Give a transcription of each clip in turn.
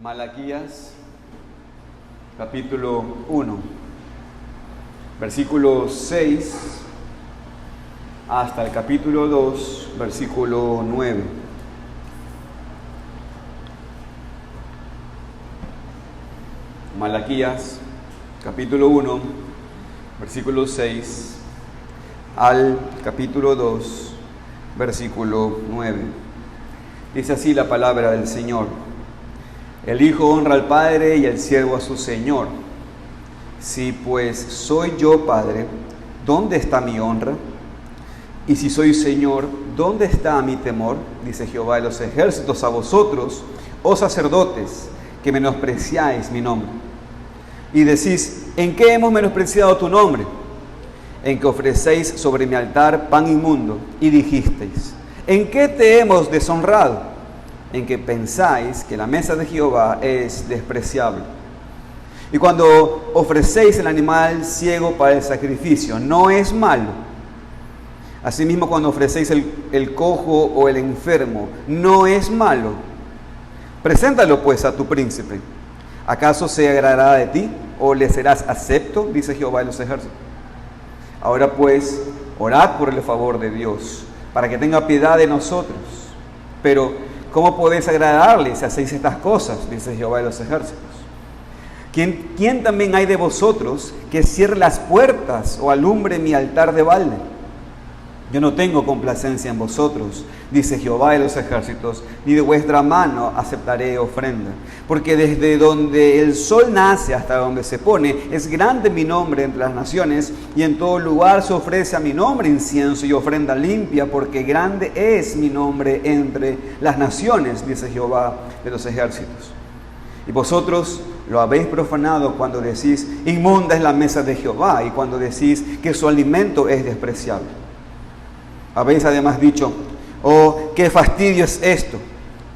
Malaquías, capítulo 1, versículo 6 hasta el capítulo 2, versículo 9. Malaquías, capítulo 1, versículo 6 al capítulo 2, versículo 9. Dice así la palabra del Señor: El Hijo honra al Padre y el siervo a su Señor. Si pues soy yo Padre, ¿dónde está mi honra? Y si soy Señor, ¿dónde está mi temor? Dice Jehová de los ejércitos a vosotros, oh sacerdotes, que menospreciáis mi nombre. Y decís: ¿en qué hemos menospreciado tu nombre? En que ofrecéis sobre mi altar pan inmundo. Y dijisteis: ¿en qué te hemos deshonrado? En que pensáis que la mesa de Jehová es despreciable. Y cuando ofrecéis el animal ciego para el sacrificio, no es malo. Asimismo, cuando ofrecéis el cojo o el enfermo, no es malo. Preséntalo pues a tu príncipe. ¿Acaso se agradará de ti o le serás acepto? Dice Jehová de los ejércitos. Ahora pues, orad por el favor de Dios, para que tenga piedad de nosotros. Pero ¿cómo podéis agradarle si hacéis estas cosas? Dice Jehová de los ejércitos. ¿Quién también hay de vosotros que cierre las puertas o alumbre mi altar de balde? Yo no tengo complacencia en vosotros, dice Jehová de los ejércitos, ni de vuestra mano aceptaré ofrenda. Porque desde donde el sol nace hasta donde se pone, es grande mi nombre entre las naciones, y en todo lugar se ofrece a mi nombre incienso y ofrenda limpia, porque grande es mi nombre entre las naciones, dice Jehová de los ejércitos. Y vosotros lo habéis profanado cuando decís: inmunda es la mesa de Jehová, y cuando decís que su alimento es despreciable. Habéis además dicho: oh, qué fastidio es esto,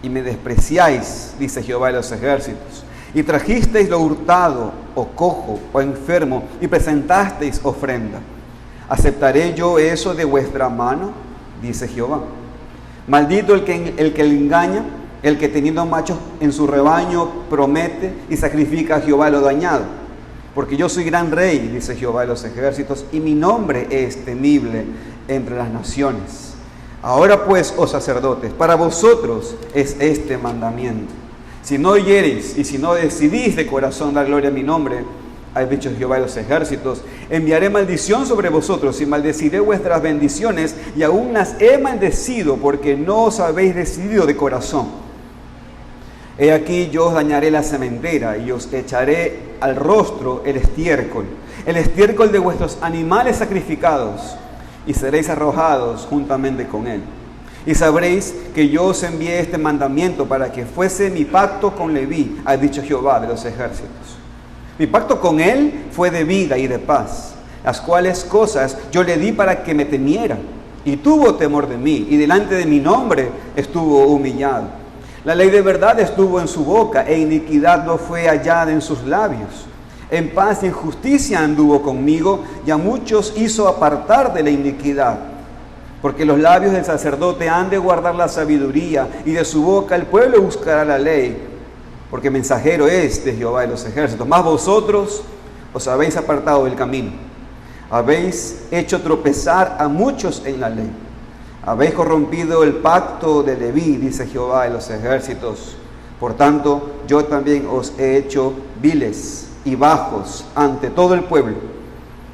y me despreciáis, dice Jehová de los ejércitos, y trajisteis lo hurtado, o cojo, o enfermo, y presentasteis ofrenda. ¿Aceptaré yo eso de vuestra mano? Dice Jehová. Maldito el que le engaña, el que teniendo machos en su rebaño promete y sacrifica a Jehová lo dañado. Porque yo soy gran rey, dice Jehová de los ejércitos, y mi nombre es temible entre las naciones. Ahora pues, oh sacerdotes, para vosotros es este mandamiento: si no oyereis y si no decidís de corazón dar gloria a mi nombre, ha dicho Jehová de los ejércitos, enviaré maldición sobre vosotros y maldeciré vuestras bendiciones, y aún las he maldecido porque no os habéis decidido de corazón. He aquí yo os dañaré la sementera y os echaré al rostro el estiércol de vuestros animales sacrificados, y seréis arrojados juntamente con él. Y sabréis que yo os envié este mandamiento para que fuese mi pacto con Leví, ha dicho Jehová de los ejércitos. Mi pacto con él fue de vida y de paz, las cuales cosas yo le di para que me temiera, y tuvo temor de mí, y delante de mi nombre estuvo humillado. La ley de verdad estuvo en su boca, e iniquidad no fue hallada en sus labios. En paz y en justicia anduvo conmigo, y a muchos hizo apartar de la iniquidad. Porque los labios del sacerdote han de guardar la sabiduría, y de su boca el pueblo buscará la ley. Porque mensajero es de Jehová de los ejércitos. Mas vosotros os habéis apartado del camino. Habéis hecho tropezar a muchos en la ley. Habéis corrompido el pacto de Leví, dice Jehová de los ejércitos. Por tanto, yo también os he hecho viles y bajos ante todo el pueblo,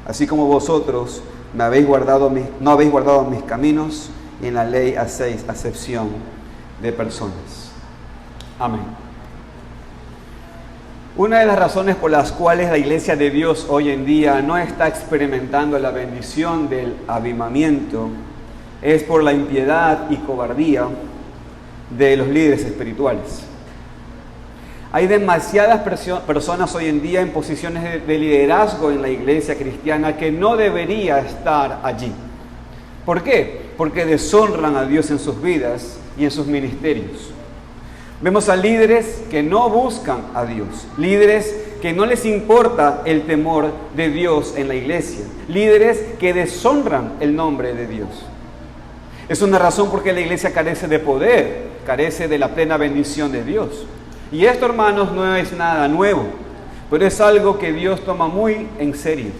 así como vosotros no habéis guardado mis caminos, y en la ley hacéis acepción de personas. Amén. Una de las razones por las cuales la Iglesia de Dios hoy en día no está experimentando la bendición del avivamiento es por la impiedad y cobardía de los líderes espirituales. Hay demasiadas personas hoy en día en posiciones de liderazgo en la iglesia cristiana que no debería estar allí. ¿Por qué? Porque deshonran a Dios en sus vidas y en sus ministerios. Vemos a líderes que no buscan a Dios, líderes que no les importa el temor de Dios en la iglesia, líderes que deshonran el nombre de Dios. Es una razón por qué la iglesia carece de poder, carece de la plena bendición de Dios. Y esto, hermanos, no es nada nuevo, pero es algo que Dios toma muy en serio.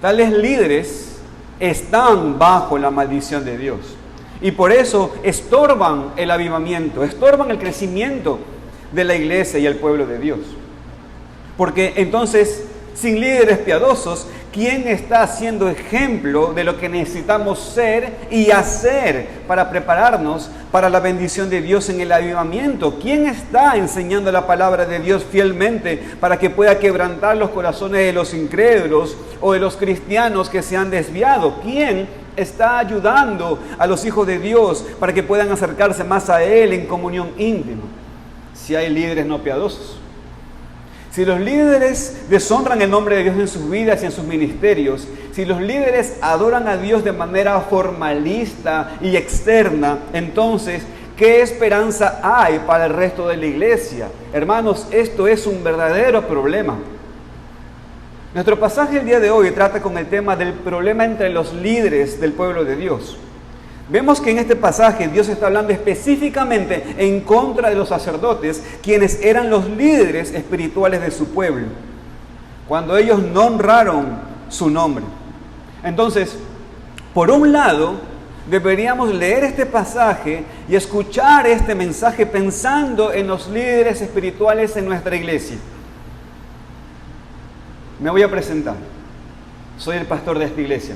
Tales líderes están bajo la maldición de Dios. Y por eso estorban el avivamiento, estorban el crecimiento de la iglesia y el pueblo de Dios. Porque entonces, sin líderes piadosos, ¿quién está siendo ejemplo de lo que necesitamos ser y hacer para prepararnos para la bendición de Dios en el avivamiento? ¿Quién está enseñando la palabra de Dios fielmente para que pueda quebrantar los corazones de los incrédulos o de los cristianos que se han desviado? ¿Quién está ayudando a los hijos de Dios para que puedan acercarse más a Él en comunión íntima? Si hay líderes no piadosos. Si los líderes deshonran el nombre de Dios en sus vidas y en sus ministerios, si los líderes adoran a Dios de manera formalista y externa, entonces, ¿qué esperanza hay para el resto de la iglesia? Hermanos, esto es un verdadero problema. Nuestro pasaje el día de hoy trata con el tema del problema entre los líderes del pueblo de Dios. Vemos que en este pasaje Dios está hablando específicamente en contra de los sacerdotes, quienes eran los líderes espirituales de su pueblo, cuando ellos no honraron su nombre. Entonces, por un lado, deberíamos leer este pasaje y escuchar este mensaje pensando en los líderes espirituales en nuestra iglesia. Me voy a presentar. Soy el pastor de esta iglesia.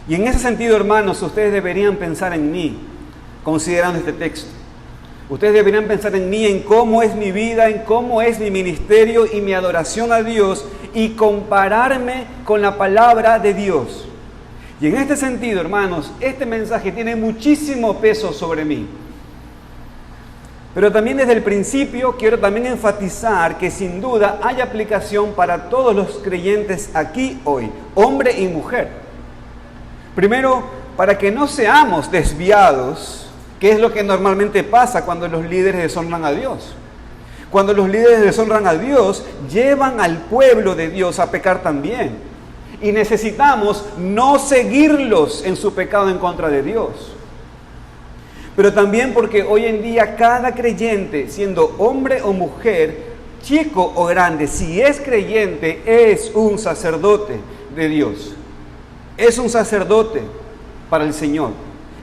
Y en ese sentido, hermanos, ustedes deberían pensar en mí, considerando este texto. Ustedes deberían pensar en mí, en cómo es mi vida, en cómo es mi ministerio y mi adoración a Dios, y compararme con la palabra de Dios. Y en este sentido, hermanos, este mensaje tiene muchísimo peso sobre mí. Pero también desde el principio quiero también enfatizar que sin duda hay aplicación para todos los creyentes aquí hoy, hombre y mujer. Primero, para que no seamos desviados, que es lo que normalmente pasa cuando los líderes deshonran a Dios. Cuando los líderes deshonran a Dios, llevan al pueblo de Dios a pecar también. Y necesitamos no seguirlos en su pecado en contra de Dios. Pero también porque hoy en día cada creyente, siendo hombre o mujer, chico o grande, si es creyente, es un sacerdote de Dios. Es un sacerdote para el Señor.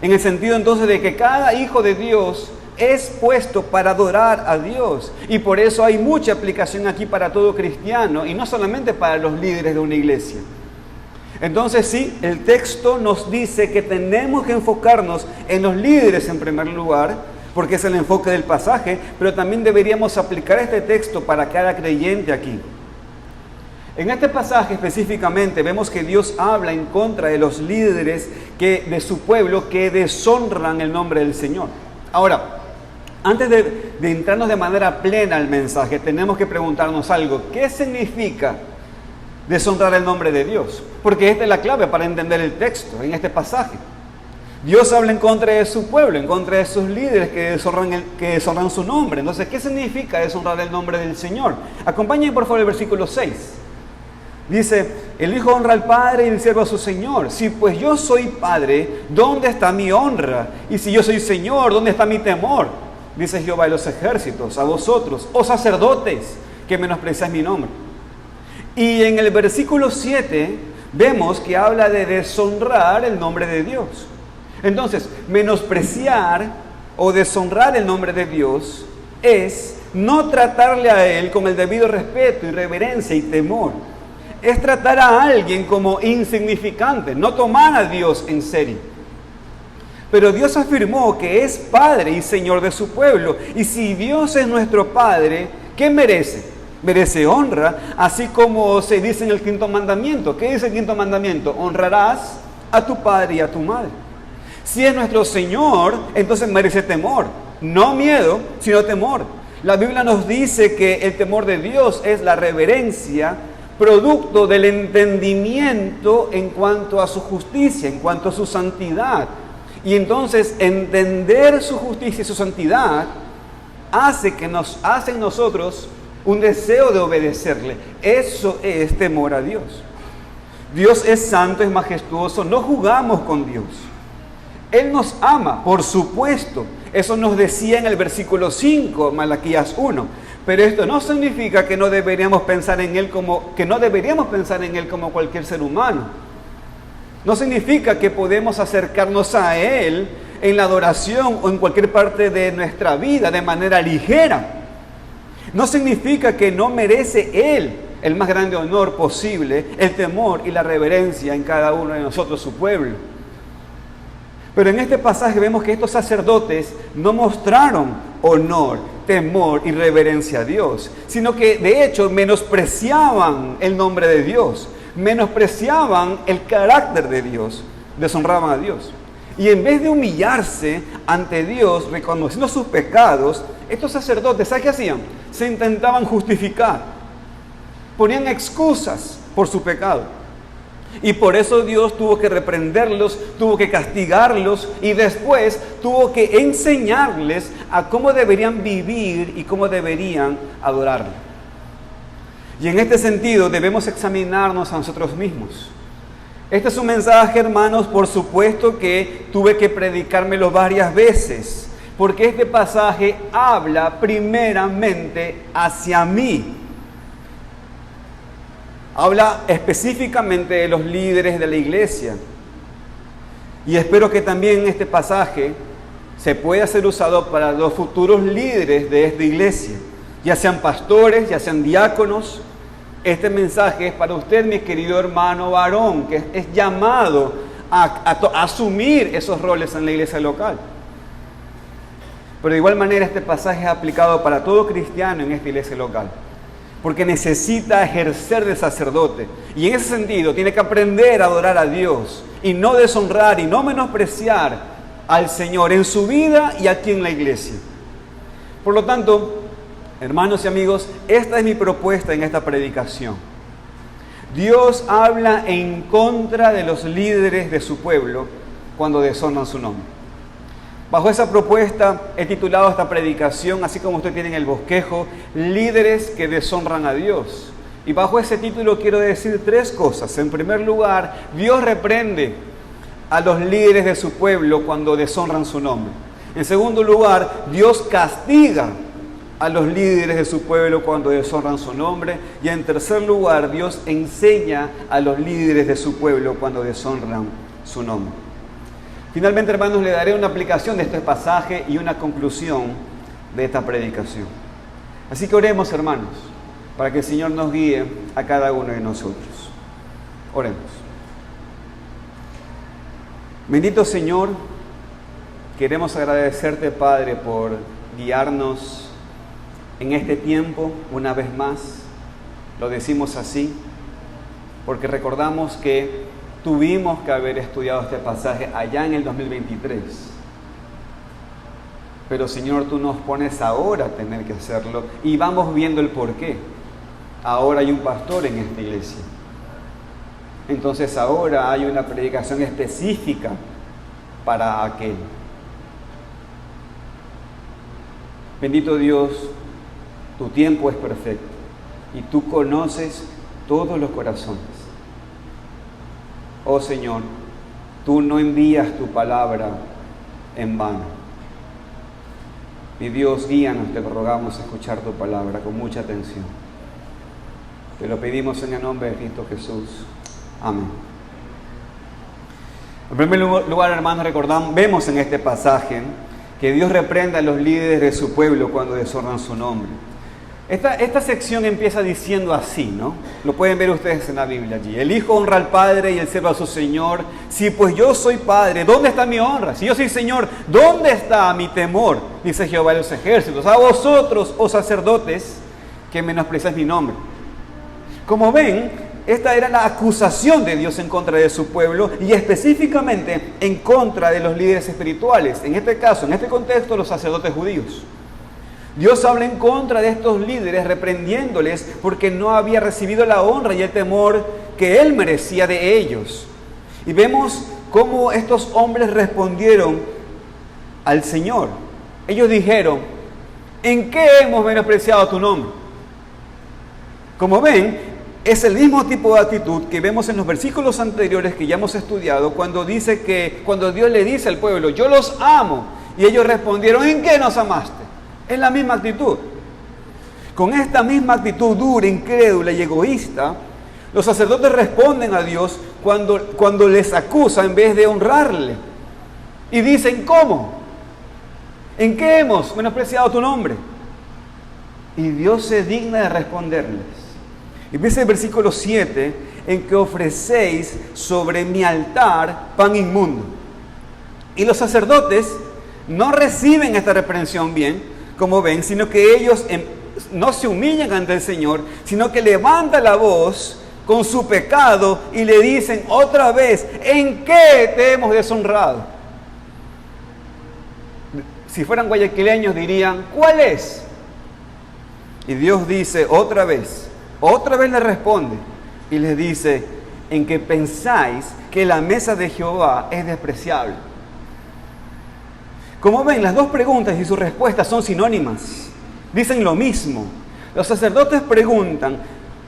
En el sentido entonces de que cada hijo de Dios es puesto para adorar a Dios. Y por eso hay mucha aplicación aquí para todo cristiano y no solamente para los líderes de una iglesia. Entonces sí, el texto nos dice que tenemos que enfocarnos en los líderes en primer lugar, porque es el enfoque del pasaje, pero también deberíamos aplicar este texto para cada creyente aquí. En este pasaje específicamente vemos que Dios habla en contra de los líderes de su pueblo que deshonran el nombre del Señor. Ahora, antes de entrarnos de manera plena al mensaje, tenemos que preguntarnos algo. ¿Qué significa deshonrar el nombre de Dios? Porque esta es la clave para entender el texto en este pasaje. Dios habla en contra de su pueblo, en contra de sus líderes que deshonran su nombre. Entonces, ¿qué significa deshonrar el nombre del Señor? Acompáñenme por favor el versículo 6. Dice, el hijo honra al padre y el siervo a su señor. Si pues yo soy padre, ¿dónde está mi honra? Y si yo soy señor, ¿dónde está mi temor? Dice Jehová de los ejércitos, a vosotros, oh sacerdotes, que menospreciáis mi nombre. Y en el versículo 7 vemos que habla de deshonrar el nombre de Dios. Entonces, menospreciar o deshonrar el nombre de Dios es no tratarle a Él con el debido respeto y reverencia y temor. Es tratar a alguien como insignificante, no tomar a Dios en serio. Pero Dios afirmó que es Padre y Señor de su pueblo. Y si Dios es nuestro Padre, ¿qué merece? Merece honra, así como se dice en el quinto mandamiento. ¿Qué dice el quinto mandamiento? Honrarás a tu padre y a tu madre. Si es nuestro Señor, entonces merece temor. No miedo, sino temor. La Biblia nos dice que el temor de Dios es la reverencia, producto del entendimiento en cuanto a su justicia, en cuanto a su santidad. Y entonces entender su justicia y su santidad hace en nosotros un deseo de obedecerle. Eso es temor a Dios. Dios es santo, es majestuoso, no jugamos con Dios. Él nos ama, por supuesto. Eso nos decía en el versículo 5, Malaquías 1. Pero esto no significa que no deberíamos pensar en Él como cualquier ser humano. No significa que podemos acercarnos a Él en la adoración o en cualquier parte de nuestra vida de manera ligera. No significa que no merece Él el más grande honor posible, el temor y la reverencia en cada uno de nosotros, su pueblo. Pero en este pasaje vemos que estos sacerdotes no mostraron honor, temor y reverencia a Dios, sino que de hecho menospreciaban el nombre de Dios, menospreciaban el carácter de Dios, deshonraban a Dios. Y en vez de humillarse ante Dios, reconociendo sus pecados, estos sacerdotes, ¿sabes qué hacían? Se intentaban justificar, ponían excusas por su pecado. Y por eso Dios tuvo que reprenderlos, tuvo que castigarlos y después tuvo que enseñarles a cómo deberían vivir y cómo deberían adorarlo. Y en este sentido debemos examinarnos a nosotros mismos. Este es un mensaje, hermanos, por supuesto que tuve que predicármelo varias veces, porque este pasaje habla primeramente hacia mí. Habla específicamente de los líderes de la iglesia. Y espero que también este pasaje se pueda ser usado para los futuros líderes de esta iglesia, ya sean pastores, ya sean diáconos. Este mensaje es para usted, mi querido hermano varón, que es llamado a asumir esos roles en la iglesia local. Pero de igual manera este pasaje es aplicado para todo cristiano en esta iglesia local, porque necesita ejercer de sacerdote. Y en ese sentido tiene que aprender a adorar a Dios y no deshonrar y no menospreciar al Señor en su vida y aquí en la iglesia. Por lo tanto, hermanos y amigos, esta es mi propuesta en esta predicación. Dios habla en contra de los líderes de su pueblo cuando deshonran su nombre. Bajo esa propuesta he titulado esta predicación, así como usted tiene en el bosquejo, líderes que deshonran a Dios. Y bajo ese título quiero decir tres cosas. En primer lugar, Dios reprende a los líderes de su pueblo cuando deshonran su nombre. En segundo lugar, Dios castiga a los líderes de su pueblo cuando deshonran su nombre. Y en tercer lugar, Dios enseña a los líderes de su pueblo cuando deshonran su nombre. Finalmente, hermanos, le daré una aplicación de este pasaje y una conclusión de esta predicación. Así que oremos, hermanos, para que el Señor nos guíe a cada uno de nosotros. Oremos. Bendito Señor, queremos agradecerte, Padre, por guiarnos en este tiempo una vez más. Lo decimos así porque recordamos que tuvimos que haber estudiado este pasaje allá en el 2023. Pero Señor, tú nos pones ahora a tener que hacerlo y vamos viendo el porqué. Ahora hay un pastor en esta iglesia. Entonces ahora hay una predicación específica para aquel. Bendito Dios, tu tiempo es perfecto y tú conoces todos los corazones. Oh Señor, tú no envías tu palabra en vano. Mi Dios, guíanos, te rogamos a escuchar tu palabra con mucha atención. Te lo pedimos en el nombre de Cristo Jesús. Amén. En primer lugar, hermanos, vemos en este pasaje que Dios reprende a los líderes de su pueblo cuando deshonran su nombre. Esta sección empieza diciendo así, ¿no? Lo pueden ver ustedes en la Biblia allí. El hijo honra al padre y el siervo a su señor. Si pues yo soy padre, ¿dónde está mi honra? Si yo soy señor, ¿dónde está mi temor? Dice Jehová de los ejércitos. A vosotros, oh sacerdotes, que menospreciáis mi nombre. Como ven, esta era la acusación de Dios en contra de su pueblo y específicamente en contra de los líderes espirituales. En este caso, en este contexto, los sacerdotes judíos. Dios habla en contra de estos líderes, reprendiéndoles porque no había recibido la honra y el temor que Él merecía de ellos. Y vemos cómo estos hombres respondieron al Señor. Ellos dijeron, ¿en qué hemos menospreciado tu nombre? Como ven, es el mismo tipo de actitud que vemos en los versículos anteriores que ya hemos estudiado, cuando Dios le dice al pueblo, yo los amo. Y ellos respondieron, ¿en qué nos amaste? Es la misma actitud. Con esta misma actitud dura, incrédula y egoísta, los sacerdotes responden a Dios cuando les acusa en vez de honrarle. Y dicen, ¿cómo? ¿En qué hemos menospreciado tu nombre? Y Dios se digna de responderles. Y dice el versículo 7, en que ofrecéis sobre mi altar pan inmundo. Y los sacerdotes no reciben esta reprensión bien, como ven, sino que ellos no se humillan ante el Señor, sino que levantan la voz con su pecado y le dicen otra vez, ¿en qué te hemos deshonrado? Si fueran guayaquileños dirían, ¿cuál es? Y Dios dice otra vez le responde y les dice, en que pensáis que la mesa de Jehová es despreciable. Como ven, las dos preguntas y sus respuestas son sinónimas, dicen lo mismo. Los sacerdotes preguntan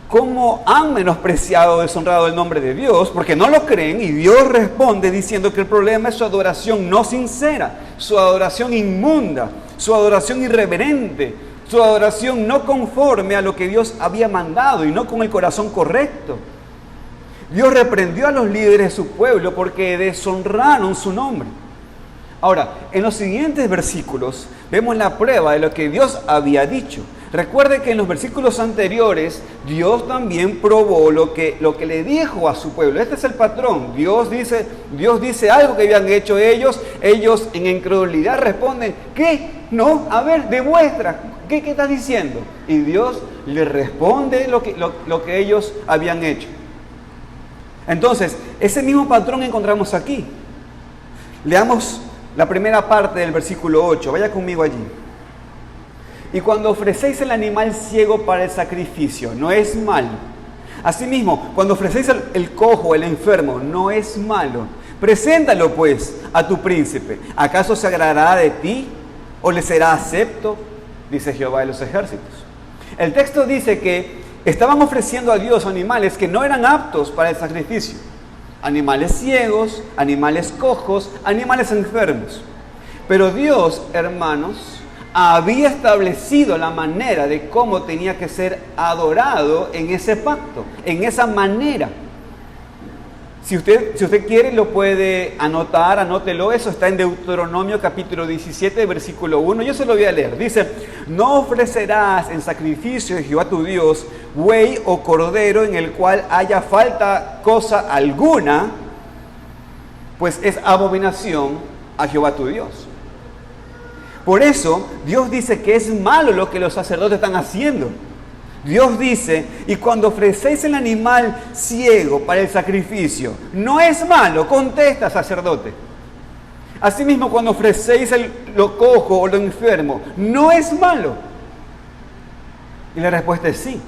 cómo han menospreciado o deshonrado el nombre de Dios, porque no lo creen, y Dios responde diciendo que el problema es su adoración no sincera, su adoración inmunda, su adoración irreverente, su adoración no conforme a lo que Dios había mandado y no con el corazón correcto. Dios reprendió a los líderes de su pueblo porque deshonraron su nombre. Ahora, en los siguientes versículos vemos la prueba de lo que Dios había dicho. Recuerde que en los versículos anteriores Dios también probó lo que le dijo a su pueblo. Este es el patrón. Dios dice algo que habían hecho ellos en incredulidad responden, ¿qué? No, a ver, demuestra. ¿Qué estás diciendo? Y Dios le responde lo que ellos habían hecho. Entonces, ese mismo patrón encontramos aquí. Leamos la primera parte del versículo 8. Vaya conmigo allí. Y cuando ofrecéis el animal ciego para el sacrificio, no es malo. Asimismo, cuando ofrecéis el cojo, el enfermo, no es malo. Preséntalo pues a tu príncipe. ¿Acaso se agradará de ti o le será acepto? Dice Jehová de los ejércitos. El texto dice que estaban ofreciendo a Dios animales que no eran aptos para el sacrificio. Animales ciegos, animales cojos, animales enfermos. Pero Dios, hermanos, había establecido la manera de cómo tenía que ser adorado en ese pacto, en esa manera. Si usted quiere, lo puede anotar, anótelo. Eso está en Deuteronomio capítulo 17, versículo 1. Yo se lo voy a leer. Dice, no ofrecerás en sacrificio de Jehová tu Dios buey o cordero en el cual haya falta cosa alguna, pues es abominación a Jehová tu Dios. Por eso, Dios dice que es malo lo que los sacerdotes están haciendo. Dios dice, y cuando ofrecéis el animal ciego para el sacrificio, no es malo, contesta sacerdote. Asimismo, cuando ofrecéis lo cojo o lo enfermo, no es malo. Y la respuesta es sí.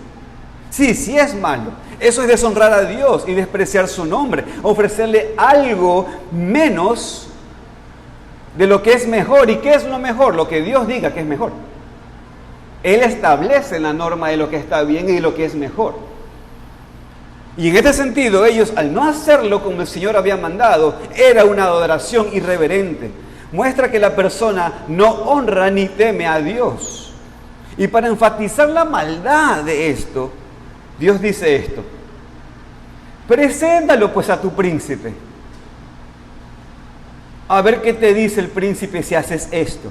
Sí es malo. Eso es deshonrar a Dios y despreciar su nombre. Ofrecerle algo menos de lo que es mejor. ¿Y qué es lo mejor? Lo que Dios diga que es mejor. Él establece la norma de lo que está bien y de lo que es mejor. Y en este sentido, ellos, al no hacerlo como el Señor había mandado, era una adoración irreverente. Muestra que la persona no honra ni teme a Dios. Y para enfatizar la maldad de esto, Dios dice esto. Preséntalo pues a tu príncipe. A ver qué te dice el príncipe si haces esto.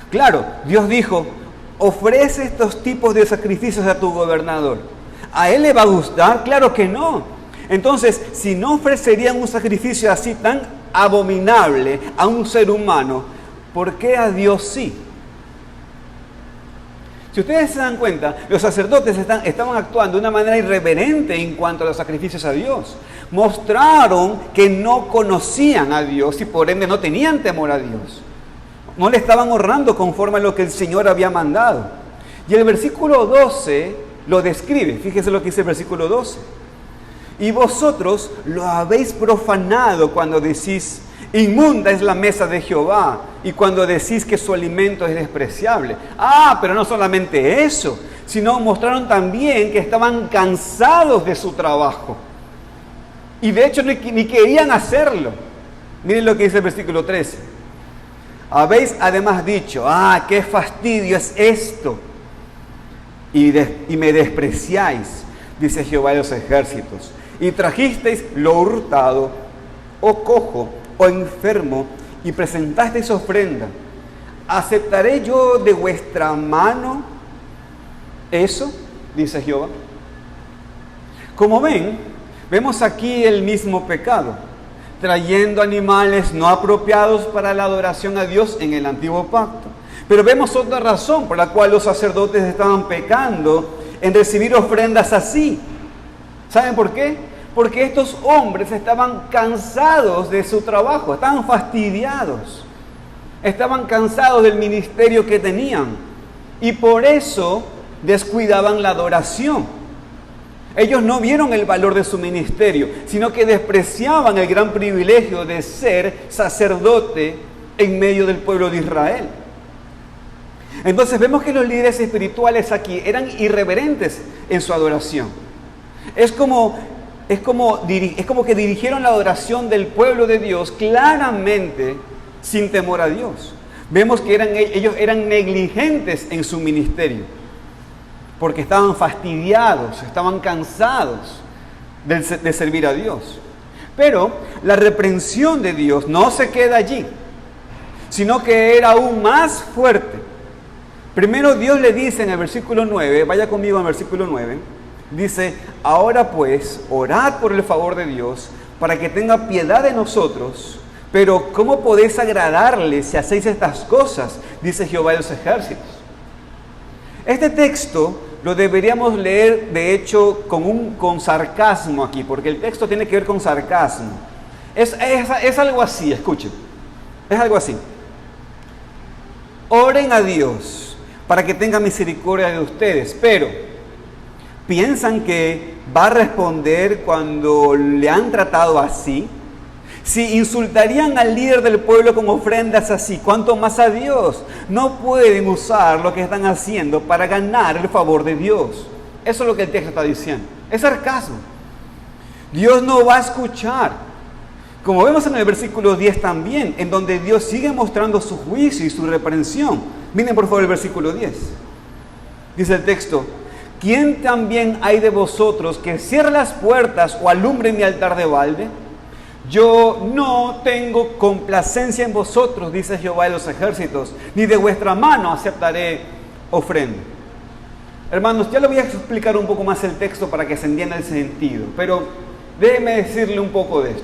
Claro, Dios dijo, ofrece estos tipos de sacrificios a tu gobernador. ¿A él le va a gustar? Claro que no. Entonces, si no ofrecerían un sacrificio así tan abominable a un ser humano, ¿por qué a Dios sí? Si ustedes se dan cuenta, los sacerdotes estaban actuando de una manera irreverente en cuanto a los sacrificios a Dios. Mostraron que no conocían a Dios y por ende no tenían temor a Dios. No le estaban honrando conforme a lo que el Señor había mandado. Y el versículo 12 lo describe. Fíjese lo que dice el versículo 12. Y vosotros lo habéis profanado cuando decís, inmunda es la mesa de Jehová, y cuando decís que su alimento es despreciable. Pero no solamente eso, sino mostraron también que estaban cansados de su trabajo. Y de hecho ni querían hacerlo. Miren lo que dice el versículo 13. Habéis además dicho, qué fastidio es esto, y me despreciáis, dice Jehová de los ejércitos, y trajisteis lo hurtado, o cojo, o enfermo, y presentasteis ofrenda. ¿Aceptaré yo de vuestra mano eso? Dice Jehová. Como ven, vemos aquí el mismo pecado, trayendo animales no apropiados para la adoración a Dios en el antiguo pacto. Pero vemos otra razón por la cual los sacerdotes estaban pecando en recibir ofrendas así. ¿Saben por qué? Porque estos hombres estaban cansados de su trabajo, estaban fastidiados, estaban cansados del ministerio que tenían y por eso descuidaban la adoración. Ellos no vieron el valor de su ministerio, sino que despreciaban el gran privilegio de ser sacerdote en medio del pueblo de Israel. Entonces vemos que los líderes espirituales aquí eran irreverentes en su adoración. Es como que dirigieron la adoración del pueblo de Dios claramente sin temor a Dios. Vemos que ellos eran negligentes en su ministerio, porque estaban fastidiados, estaban cansados de servir a Dios. Pero la reprensión de Dios no se queda allí, sino que era aún más fuerte. Primero Dios le dice en el versículo 9, vaya conmigo al versículo 9, dice, ahora pues, orad por el favor de Dios, para que tenga piedad de nosotros, pero ¿cómo podéis agradarle si hacéis estas cosas? Dice Jehová de los ejércitos. Este texto lo deberíamos leer, de hecho, con sarcasmo aquí, porque el texto tiene que ver con sarcasmo. Es algo así, escuchen, es algo así. Oren a Dios para que tenga misericordia de ustedes, pero ¿piensan que va a responder cuando le han tratado así? Si insultarían al líder del pueblo con ofrendas así, ¿cuánto más a Dios? No pueden usar lo que están haciendo para ganar el favor de Dios. Eso es lo que el texto está diciendo. Es sarcasmo. Dios no va a escuchar. Como vemos en el versículo 10 también, en donde Dios sigue mostrando su juicio y su reprensión. Miren por favor el versículo 10. Dice el texto, ¿quién también hay de vosotros que cierre las puertas o alumbre mi altar de balde? Yo no tengo complacencia en vosotros, dice Jehová de los ejércitos, ni de vuestra mano aceptaré ofrenda. Hermanos, ya le voy a explicar un poco más el texto para que se entienda el sentido, pero déjeme decirle un poco de esto.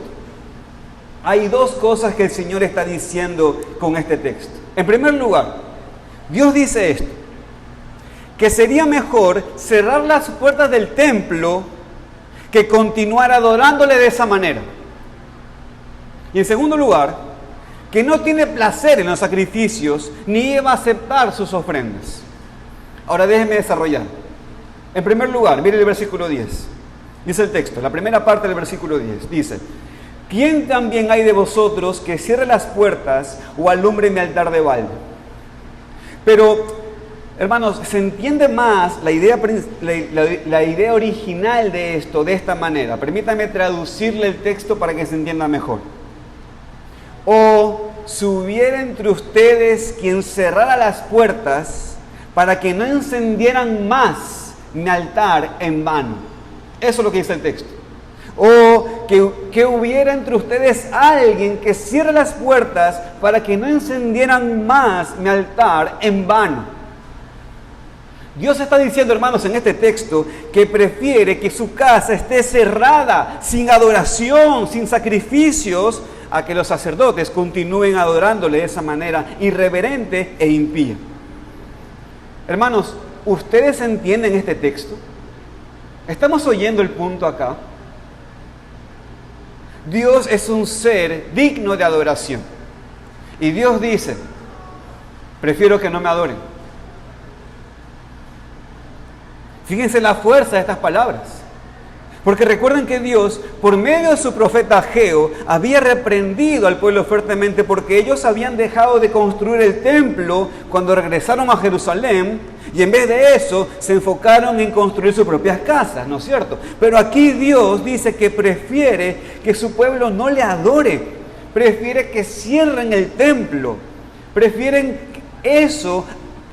Hay dos cosas que el Señor está diciendo con este texto. En primer lugar, Dios dice esto, que sería mejor cerrar las puertas del templo que continuar adorándole de esa manera. Y en segundo lugar, que no tiene placer en los sacrificios ni va a aceptar sus ofrendas. Ahora déjenme desarrollar. En primer lugar, mire el versículo 10. Dice el texto, la primera parte del versículo 10. Dice, ¿quién también hay de vosotros que cierre las puertas o alumbre mi altar de balde? Pero, hermanos, se entiende más la idea original de esto de esta manera. Permítanme traducirle el texto para que se entienda mejor. O si hubiera entre ustedes quien cerrara las puertas para que no encendieran más mi altar en vano. Eso es lo que dice el texto. O que hubiera entre ustedes alguien que cierre las puertas para que no encendieran más mi altar en vano. Dios está diciendo, hermanos, en este texto que prefiere que su casa esté cerrada, sin adoración, sin sacrificios, a que los sacerdotes continúen adorándole de esa manera irreverente e impía. Hermanos, ¿ustedes entienden este texto? ¿Estamos oyendo el punto acá? Dios es un ser digno de adoración. Y Dios dice, prefiero que no me adoren. Fíjense la fuerza de estas palabras. Porque recuerden que Dios, por medio de su profeta Ageo, había reprendido al pueblo fuertemente porque ellos habían dejado de construir el templo cuando regresaron a Jerusalén y en vez de eso se enfocaron en construir sus propias casas, ¿no es cierto? Pero aquí Dios dice que prefiere que su pueblo no le adore prefiere que cierren el templo. Prefieren eso,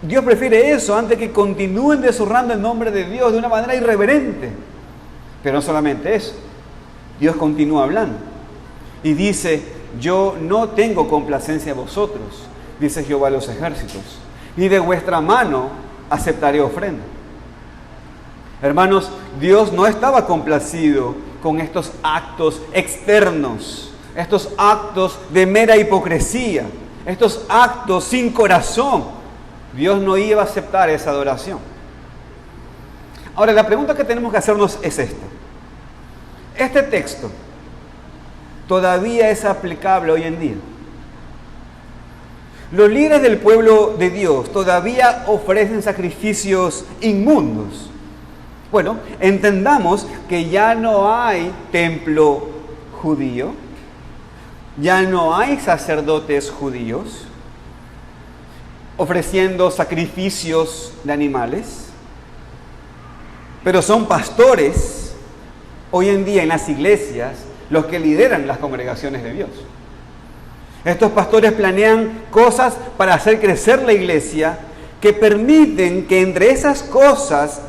Dios prefiere eso antes que continúen deshonrando el nombre de Dios de una manera irreverente. Pero no solamente eso, Dios continúa hablando y dice: yo no tengo complacencia en vosotros, dice Jehová de los ejércitos, ni de vuestra mano aceptaré ofrenda. Hermanos, Dios no estaba complacido con estos actos externos, estos actos de mera hipocresía, estos actos sin corazón. Dios no iba a aceptar esa adoración. Ahora, la pregunta que tenemos que hacernos es esta: ¿este texto todavía es aplicable hoy en día? ¿Los líderes del pueblo de Dios todavía ofrecen sacrificios inmundos? Bueno, entendamos que ya no hay templo judío, ya no hay sacerdotes judíos ofreciendo sacrificios de animales, pero son pastores hoy en día en las iglesias los que lideran las congregaciones de Dios. Estos pastores planean cosas para hacer crecer la iglesia que permiten que entre esas cosas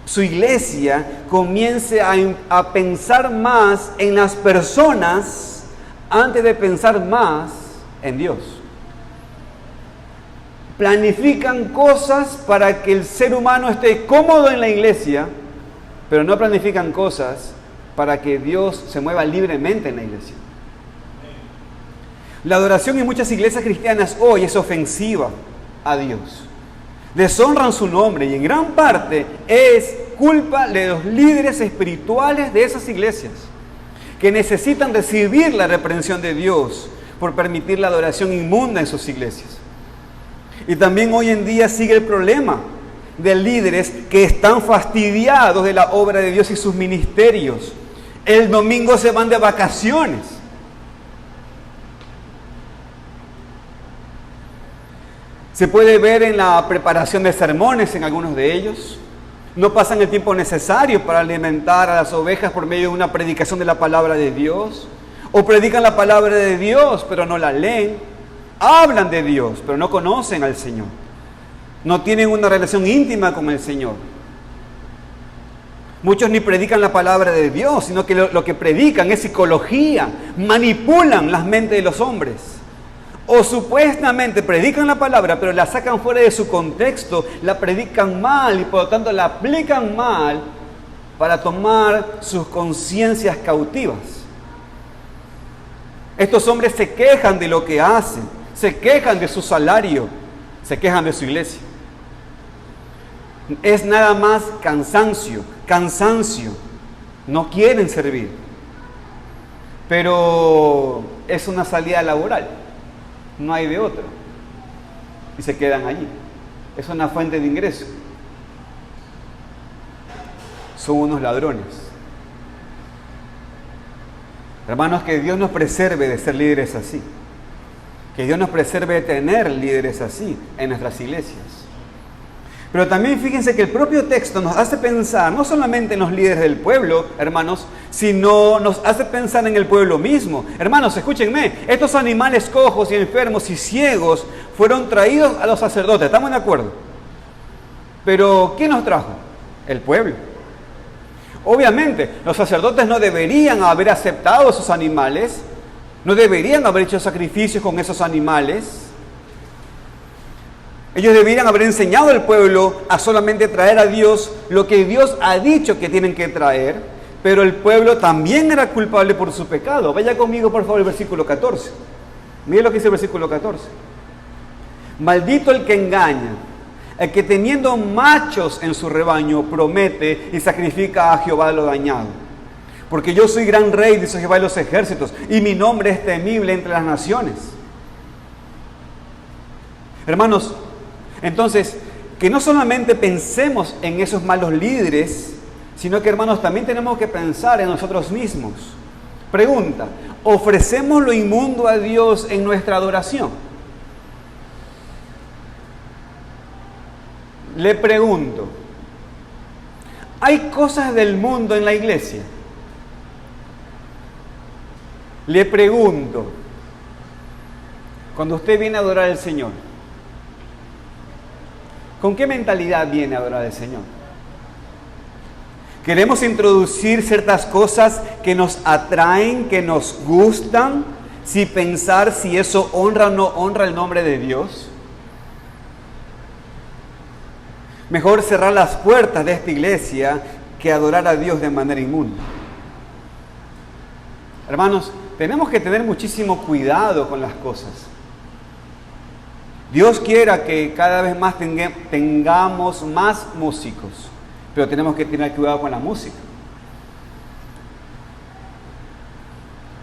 su iglesia comience a pensar más en las personas antes de pensar más en Dios. Planifican cosas para que el ser humano esté cómodo en la iglesia, pero no planifican cosas para que Dios se mueva libremente en la iglesia. La adoración en muchas iglesias cristianas hoy es ofensiva a Dios. Deshonran su nombre y en gran parte es culpa de los líderes espirituales de esas iglesias, que necesitan recibir la reprensión de Dios por permitir la adoración inmunda en sus iglesias. Y también hoy en día sigue el problema de líderes que están fastidiados de la obra de Dios y sus ministerios. El domingo se van de vacaciones. Se puede ver en la preparación de sermones en algunos de ellos. No pasan el tiempo necesario para alimentar a las ovejas por medio de una predicación de la palabra de Dios. O predican la palabra de Dios, pero no la leen. Hablan de Dios, pero no conocen al Señor. No tienen una relación íntima con el Señor. Muchos ni predican la palabra de Dios, sino que lo que predican es psicología. Manipulan las mentes de los hombres. O supuestamente predican la palabra, pero la sacan fuera de su contexto, la predican mal y por lo tanto la aplican mal para tomar sus conciencias cautivas. Estos hombres se quejan de lo que hacen, se quejan de su salario, se quejan de su iglesia. Es nada más cansancio, no quieren servir, pero es una salida laboral. No hay de otro. Y se quedan allí. Es una fuente de ingreso. Son unos ladrones. Hermanos, que Dios nos preserve de ser líderes así. Que Dios nos preserve de tener líderes así en nuestras iglesias. Pero también fíjense que el propio texto nos hace pensar no solamente en los líderes del pueblo, hermanos, sino nos hace pensar en el pueblo mismo. Hermanos, escúchenme, estos animales cojos y enfermos y ciegos fueron traídos a los sacerdotes, ¿estamos de acuerdo? Pero ¿quién los trajo? El pueblo. Obviamente, los sacerdotes no deberían haber aceptado esos animales, no deberían haber hecho sacrificios con esos animales. Ellos deberían haber enseñado al pueblo a solamente traer a Dios lo que Dios ha dicho que tienen que traer, pero el pueblo también era culpable por su pecado. Vaya conmigo, por favor, el versículo 14. Mire lo que dice el versículo 14. Maldito el que engaña, el que teniendo machos en su rebaño promete y sacrifica a Jehová lo dañado. Porque yo soy gran rey, dice Jehová de los ejércitos, y mi nombre es temible entre las naciones. Hermanos, entonces, que no solamente pensemos en esos malos líderes, sino que, hermanos, también tenemos que pensar en nosotros mismos. Pregunta: ¿ofrecemos lo inmundo a Dios en nuestra adoración? Le pregunto, ¿hay cosas del mundo en la iglesia? Le pregunto, cuando usted viene a adorar al Señor, ¿con qué mentalidad viene a adorar al Señor? ¿Queremos introducir ciertas cosas que nos atraen, que nos gustan, sin pensar si eso honra o no honra el nombre de Dios? Mejor cerrar las puertas de esta iglesia que adorar a Dios de manera inmunda. Hermanos, tenemos que tener muchísimo cuidado con las cosas. Dios quiera que cada vez más tengamos más músicos, pero tenemos que tener cuidado con la música.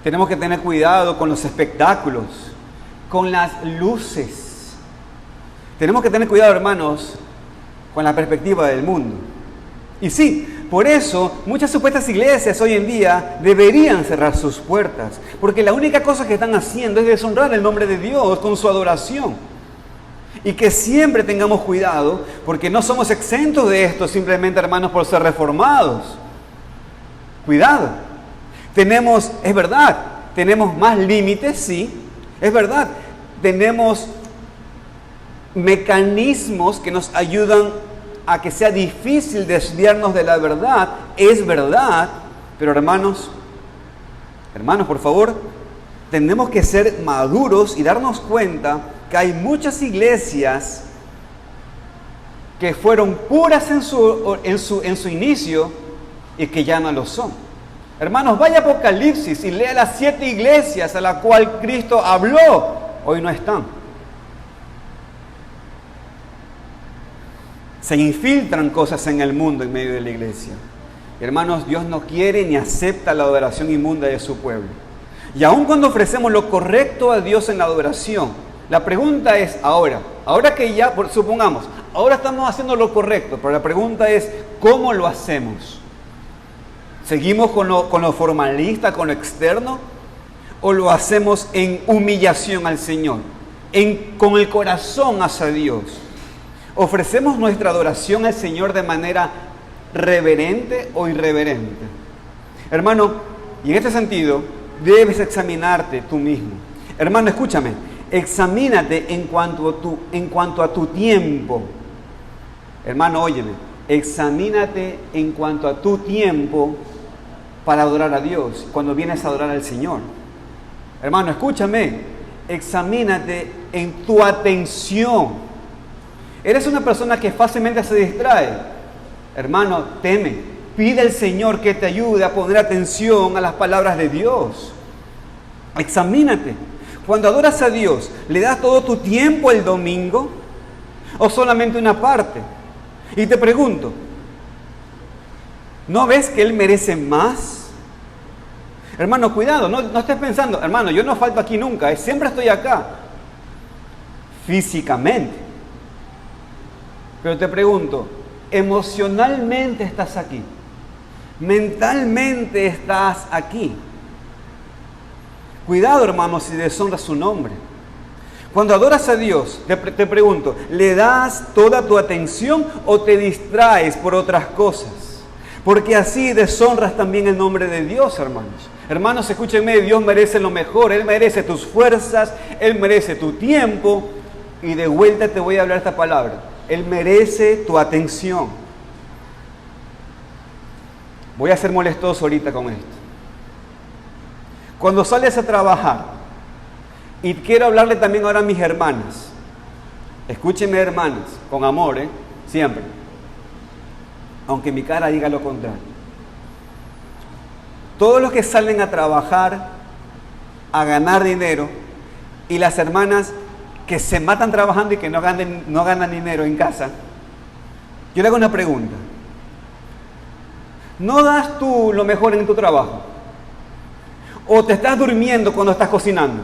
Tenemos que tener cuidado con los espectáculos, con las luces. Tenemos que tener cuidado, hermanos, con la perspectiva del mundo. Y sí, por eso muchas supuestas iglesias hoy en día deberían cerrar sus puertas, porque la única cosa que están haciendo es deshonrar el nombre de Dios con su adoración. Y que siempre tengamos cuidado, porque no somos exentos de esto simplemente, hermanos, por ser reformados. Cuidado. Es verdad, tenemos más límites, sí, es verdad. Tenemos mecanismos que nos ayudan a que sea difícil desviarnos de la verdad, es verdad, pero hermanos, por favor, tenemos que ser maduros y darnos cuenta que hay muchas iglesias que fueron puras en su inicio y que ya no lo son. Hermanos, vaya a Apocalipsis y lea las 7 iglesias a las cuales Cristo habló, hoy no están. Se infiltran cosas en el mundo en medio de la iglesia. Hermanos, Dios no quiere ni acepta la adoración inmunda de su pueblo. Y aun cuando ofrecemos lo correcto a Dios en la adoración, la pregunta es ahora que ya, supongamos, ahora estamos haciendo lo correcto, pero la pregunta es, ¿cómo lo hacemos? ¿Seguimos con lo formalista, con lo externo? ¿O lo hacemos en humillación al Señor? Con el corazón hacia Dios. ¿Ofrecemos nuestra adoración al Señor de manera reverente o irreverente? Hermano, y en este sentido, debes examinarte tú mismo. Hermano, escúchame, examínate en cuanto a tu tiempo. Hermano, óyeme, examínate en cuanto a tu tiempo para adorar a Dios, cuando vienes a adorar al Señor. Hermano, escúchame, examínate en tu atención. ¿Eres una persona que fácilmente se distrae? Hermano, teme. Pide al Señor que te ayude a poner atención a las palabras de Dios. Examínate. Cuando adoras a Dios, ¿le das todo tu tiempo el domingo? ¿O solamente una parte? Y te pregunto, ¿no ves que Él merece más? Hermano, cuidado, no estés pensando, hermano, yo no falto aquí nunca, siempre estoy acá. Físicamente. Pero te pregunto, ¿emocionalmente estás aquí? ¿Mentalmente estás aquí? Cuidado, hermano, si deshonras su nombre. Cuando adoras a Dios, te pregunto, ¿le das toda tu atención o te distraes por otras cosas? Porque así deshonras también el nombre de Dios, hermanos. Hermanos, escúchenme, Dios merece lo mejor. Él merece tus fuerzas, Él merece tu tiempo. Y de vuelta te voy a hablar esta palabra. Él merece tu atención. Voy a ser molestoso ahorita con esto. Cuando sales a trabajar, y quiero hablarle también ahora a mis hermanas. Escúchenme, hermanas, con amor, siempre. Aunque mi cara diga lo contrario. Todos los que salen a trabajar, a ganar dinero, y las hermanas que se matan trabajando y que no ganan dinero en casa, yo le hago una pregunta. ¿No das tú lo mejor en tu trabajo? ¿O te estás durmiendo cuando estás cocinando?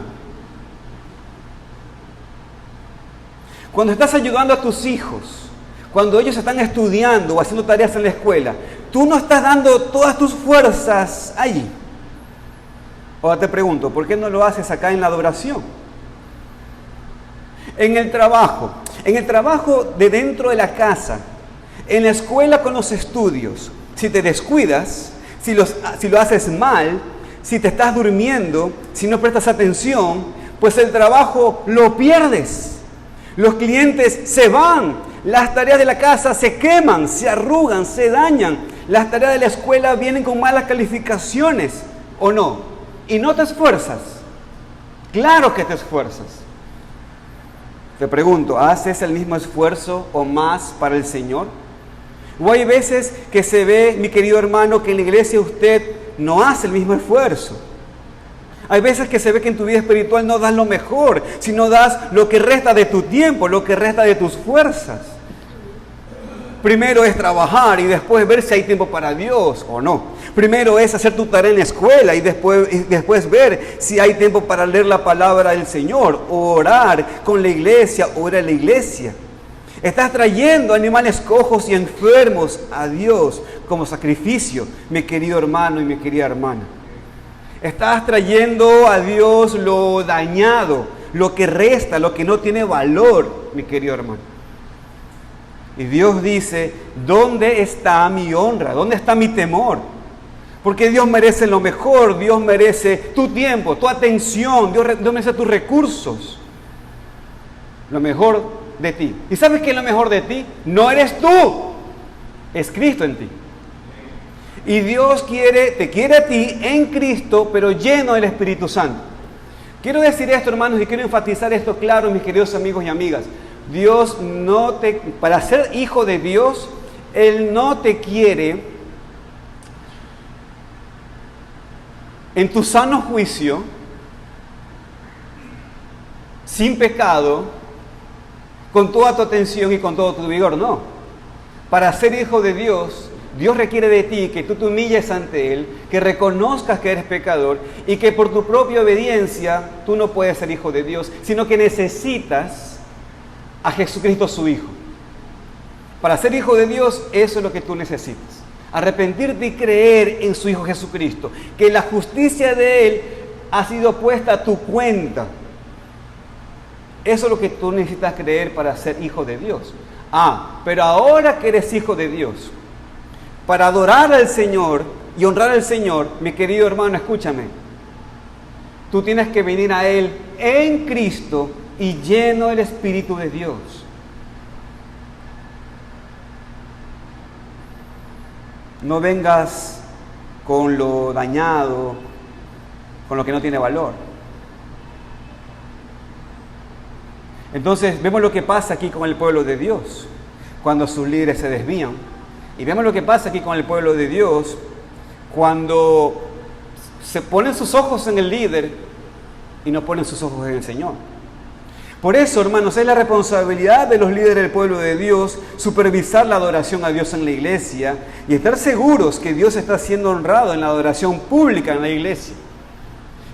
Cuando estás ayudando a tus hijos, cuando ellos están estudiando o haciendo tareas en la escuela, ¿tú no estás dando todas tus fuerzas allí? Ahora te pregunto, ¿por qué no lo haces acá en la adoración? En el trabajo de dentro de la casa, en la escuela con los estudios, si te descuidas, si lo haces mal, si te estás durmiendo, si no prestas atención, pues el trabajo lo pierdes. Los clientes se van, las tareas de la casa se queman, se arrugan, se dañan. Las tareas de la escuela vienen con malas calificaciones, ¿o no? Y no te esfuerzas. Claro que te esfuerzas. Te pregunto, ¿haces el mismo esfuerzo o más para el Señor? O hay veces que se ve, mi querido hermano, que en la iglesia usted no hace el mismo esfuerzo. Hay veces que se ve que en tu vida espiritual no das lo mejor, sino das lo que resta de tu tiempo, lo que resta de tus fuerzas. Primero es trabajar y después ver si hay tiempo para Dios o no. Primero es hacer tu tarea en la escuela y después ver si hay tiempo para leer la palabra del Señor, o orar con la iglesia, o ir a la iglesia. Estás trayendo animales cojos y enfermos a Dios como sacrificio, mi querido hermano y mi querida hermana. Estás trayendo a Dios lo dañado, lo que resta, lo que no tiene valor, mi querido hermano. Y Dios dice, ¿dónde está mi honra? ¿Dónde está mi temor? Porque Dios merece lo mejor, Dios merece tu tiempo, tu atención, Dios merece tus recursos. Lo mejor de ti. ¿Y sabes qué es lo mejor de ti? No eres tú, es Cristo en ti. Y Dios te quiere a ti en Cristo, pero lleno del Espíritu Santo. Quiero decir esto, hermanos, y quiero enfatizar esto claro, mis queridos amigos y amigas. Dios para ser hijo de Dios, Él no te quiere en tu sano juicio, sin pecado, con toda tu atención y con todo tu vigor, no. Para ser hijo de Dios, Dios requiere de ti que tú te humilles ante Él, que reconozcas que eres pecador y que por tu propia obediencia tú no puedes ser hijo de Dios, sino que necesitas a Jesucristo su Hijo. Para ser hijo de Dios, eso es lo que tú necesitas. Arrepentirte y creer en su Hijo Jesucristo, que la justicia de Él ha sido puesta a tu cuenta. Eso es lo que tú necesitas creer para ser hijo de Dios. Pero ahora que eres hijo de Dios, para adorar al Señor y honrar al Señor, mi querido hermano, escúchame. Tú tienes que venir a Él en Cristo y lleno del Espíritu de Dios. No vengas con lo dañado, con lo que no tiene valor. Entonces, vemos lo que pasa aquí con el pueblo de Dios, cuando sus líderes se desvían. Y vemos lo que pasa aquí con el pueblo de Dios, cuando se ponen sus ojos en el líder y no ponen sus ojos en el Señor. Por eso, hermanos, es la responsabilidad de los líderes del pueblo de Dios supervisar la adoración a Dios en la iglesia y estar seguros que Dios está siendo honrado en la adoración pública en la iglesia.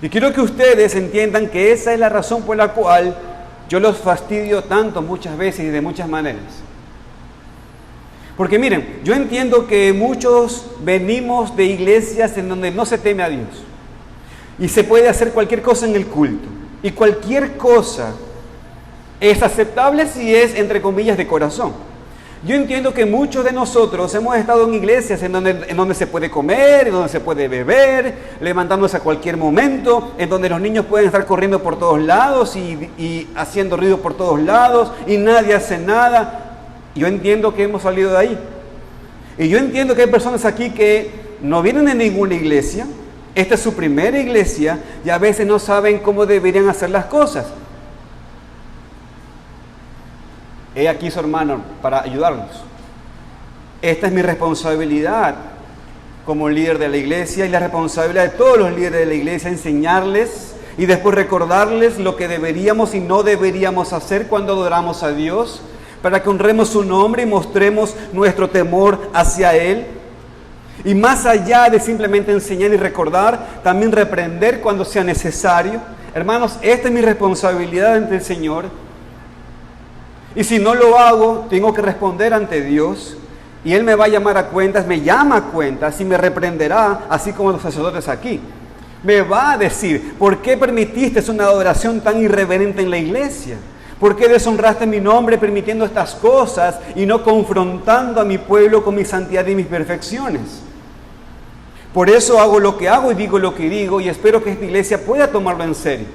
Y quiero que ustedes entiendan que esa es la razón por la cual yo los fastidio tanto muchas veces y de muchas maneras. Porque miren, yo entiendo que muchos venimos de iglesias en donde no se teme a Dios. Y se puede hacer cualquier cosa en el culto. Y cualquier cosa es aceptable si es, entre comillas, de corazón. Yo entiendo que muchos de nosotros hemos estado en iglesias en donde se puede comer, en donde se puede beber, levantándose a cualquier momento, en donde los niños pueden estar corriendo por todos lados y haciendo ruido por todos lados y nadie hace nada. Yo entiendo que hemos salido de ahí. Y yo entiendo que hay personas aquí que no vienen de ninguna iglesia. Esta es su primera iglesia y a veces no saben cómo deberían hacer las cosas. He aquí su hermano para ayudarlos. Esta es mi responsabilidad como líder de la iglesia y la responsabilidad de todos los líderes de la iglesia, enseñarles y después recordarles lo que deberíamos y no deberíamos hacer cuando adoramos a Dios, para que honremos su nombre y mostremos nuestro temor hacia Él. Y más allá de simplemente enseñar y recordar, también reprender cuando sea necesario. Hermanos, esta es mi responsabilidad ante el Señor. Y si no lo hago, tengo que responder ante Dios. Y Él me va a llamar a cuentas, me llama a cuentas y me reprenderá, así como los sacerdotes aquí. Me va a decir, ¿por qué permitiste una adoración tan irreverente en la iglesia? ¿Por qué deshonraste mi nombre permitiendo estas cosas y no confrontando a mi pueblo con mi santidad y mis perfecciones? Por eso hago lo que hago y digo lo que digo, y espero que esta iglesia pueda tomarlo en serio.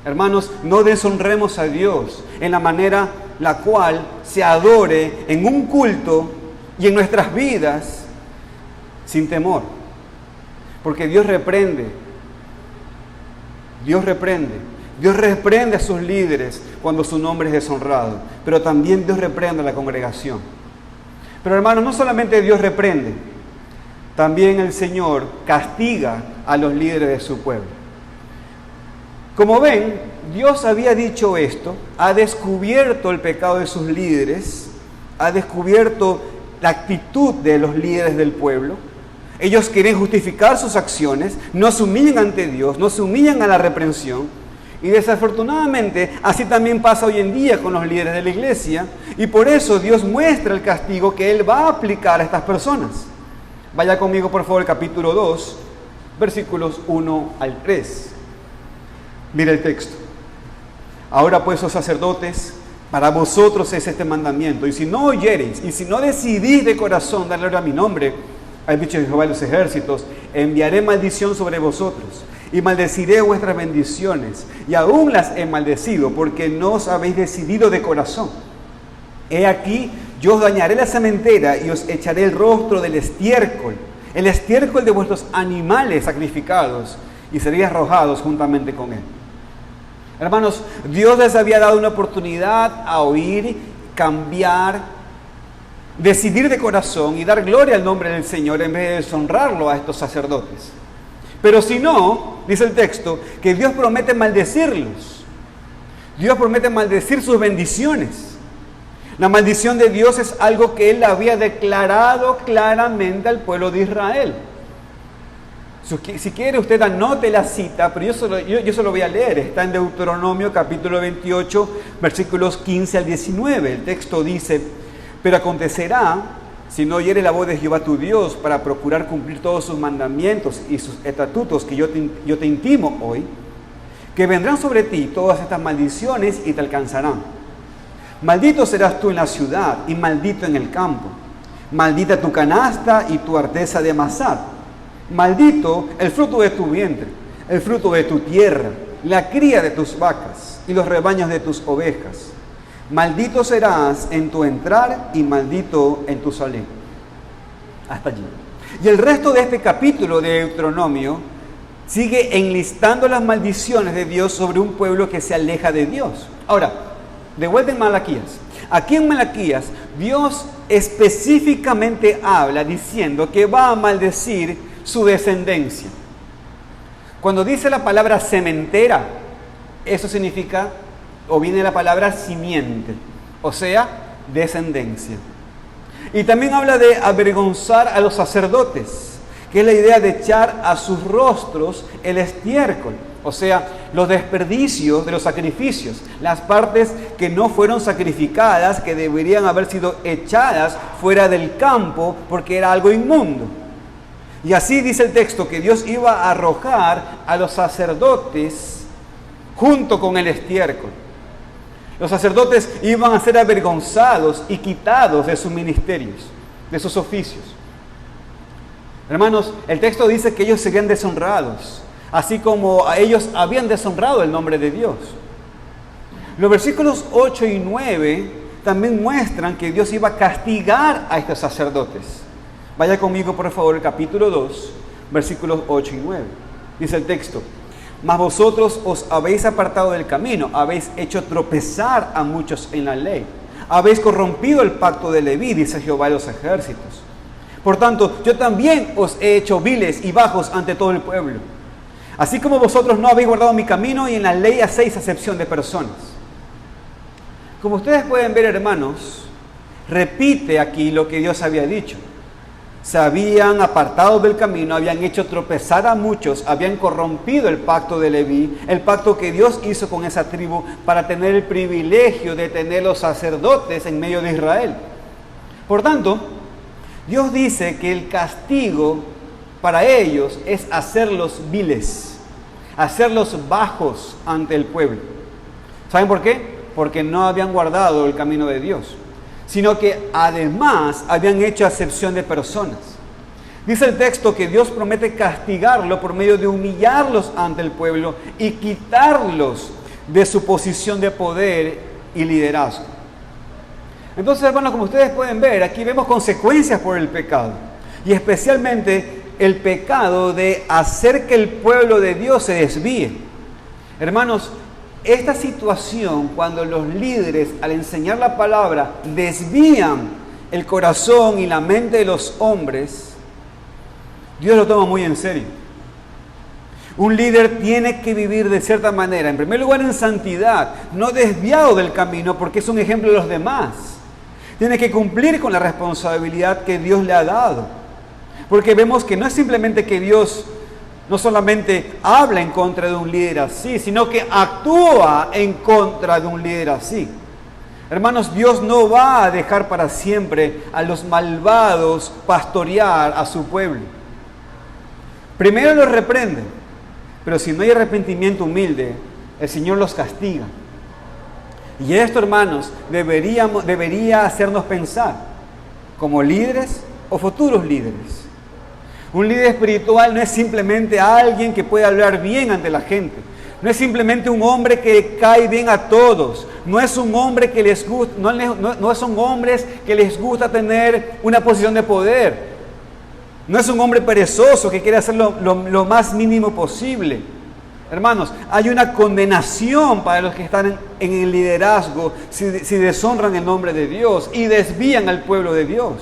Hermanos, no deshonremos a Dios en la manera la cual se adore en un culto y en nuestras vidas sin temor. Porque Dios reprende a sus líderes cuando su nombre es deshonrado, pero también Dios reprende a la congregación. Pero hermanos, no solamente Dios reprende, también el Señor castiga a los líderes de su pueblo. Como ven, Dios había dicho esto, ha descubierto el pecado de sus líderes, ha descubierto la actitud de los líderes del pueblo. Ellos quieren justificar sus acciones, no se humillan ante Dios, no se humillan a la reprensión. Y desafortunadamente, así también pasa hoy en día con los líderes de la iglesia. Y por eso Dios muestra el castigo que Él va a aplicar a estas personas. Vaya conmigo, por favor, al capítulo 2, versículos 1 al 3. Mira el texto. Ahora pues, oh sacerdotes, para vosotros es este mandamiento. Y si no oyereis, y si no decidís de corazón darle gloria a mi nombre, ha dicho Jehová de los ejércitos, enviaré maldición sobre vosotros, y maldeciré vuestras bendiciones, y aún las he maldecido, porque no os habéis decidido de corazón. He aquí, yo os dañaré la sementera, y os echaré el rostro del estiércol de vuestros animales sacrificados, y seréis arrojados juntamente con él. Hermanos, Dios les había dado una oportunidad a oír, cambiar, decidir de corazón y dar gloria al nombre del Señor en vez de deshonrarlo a estos sacerdotes. Pero si no, dice el texto, que Dios promete maldecirlos. Dios promete maldecir sus bendiciones. La maldición de Dios es algo que Él había declarado claramente al pueblo de Israel. Si quiere usted anote la cita, pero yo se lo voy a leer. Está en Deuteronomio capítulo 28, versículos 15 al 19. El texto dice: pero acontecerá, si no oyere la voz de Jehová tu Dios para procurar cumplir todos sus mandamientos y sus estatutos que yo te intimo hoy, que vendrán sobre ti todas estas maldiciones y te alcanzarán. Maldito serás tú en la ciudad y maldito en el campo. Maldita tu canasta y tu arteza de amasar. Maldito el fruto de tu vientre, el fruto de tu tierra, la cría de tus vacas y los rebaños de tus ovejas. Maldito serás en tu entrar y maldito en tu salir. Hasta allí. Y el resto de este capítulo de Deuteronomio sigue enlistando las maldiciones de Dios sobre un pueblo que se aleja de Dios. Ahora, de vuelta en Malaquías. Aquí en Malaquías, Dios específicamente habla diciendo que va a maldecir su descendencia. Cuando dice la palabra sementera, eso significa, o viene la palabra simiente, o sea, descendencia. Y también habla de avergonzar a los sacerdotes, que es la idea de echar a sus rostros el estiércol, o sea, los desperdicios de los sacrificios, las partes que no fueron sacrificadas, que deberían haber sido echadas fuera del campo porque era algo inmundo. Y así dice el texto que Dios iba a arrojar a los sacerdotes junto con el estiércol. Los sacerdotes iban a ser avergonzados y quitados de sus ministerios, de sus oficios. Hermanos, el texto dice que ellos serían deshonrados, así como a ellos habían deshonrado el nombre de Dios. Los versículos 8 y 9 también muestran que Dios iba a castigar a estos sacerdotes. Vaya conmigo, por favor, el capítulo 2, versículos 8 y 9. Dice el texto: mas vosotros os habéis apartado del camino, habéis hecho tropezar a muchos en la ley, habéis corrompido el pacto de Leví, dice Jehová de los ejércitos. Por tanto, yo también os he hecho viles y bajos ante todo el pueblo. Así como vosotros no habéis guardado mi camino y en la ley hacéis acepción de personas. Como ustedes pueden ver, hermanos, repite aquí lo que Dios había dicho. Se habían apartado del camino, habían hecho tropezar a muchos, habían corrompido el pacto de Leví, el pacto que Dios hizo con esa tribu para tener el privilegio de tener los sacerdotes en medio de Israel. Por tanto, Dios dice que el castigo para ellos es hacerlos viles, hacerlos bajos ante el pueblo. ¿Saben por qué? Porque no habían guardado el camino de Dios, sino que además habían hecho acepción de personas. Dice el texto que Dios promete castigarlo por medio de humillarlos ante el pueblo y quitarlos de su posición de poder y liderazgo. Entonces, hermanos, como ustedes pueden ver, aquí vemos consecuencias por el pecado. Y especialmente el pecado de hacer que el pueblo de Dios se desvíe. Hermanos, esta situación, cuando los líderes, al enseñar la palabra, desvían el corazón y la mente de los hombres, Dios lo toma muy en serio. Un líder tiene que vivir de cierta manera, en primer lugar en santidad, no desviado del camino porque es un ejemplo de los demás. Tiene que cumplir con la responsabilidad que Dios le ha dado. Porque vemos que no es simplemente que Dios no solamente habla en contra de un líder así, sino que actúa en contra de un líder así. Hermanos, Dios no va a dejar para siempre a los malvados pastorear a su pueblo. Primero los reprende, pero si no hay arrepentimiento humilde, el Señor los castiga. Y esto, hermanos, debería hacernos pensar como líderes o futuros líderes. Un líder espiritual no es simplemente alguien que puede hablar bien ante la gente. No es simplemente un hombre que cae bien a todos. No es un hombre que les gusta, no son hombres que les gusta tener una posición de poder. No es un hombre perezoso que quiere hacer lo más mínimo posible. Hermanos, hay una condenación para los que están en el liderazgo si deshonran el nombre de Dios y desvían al pueblo de Dios.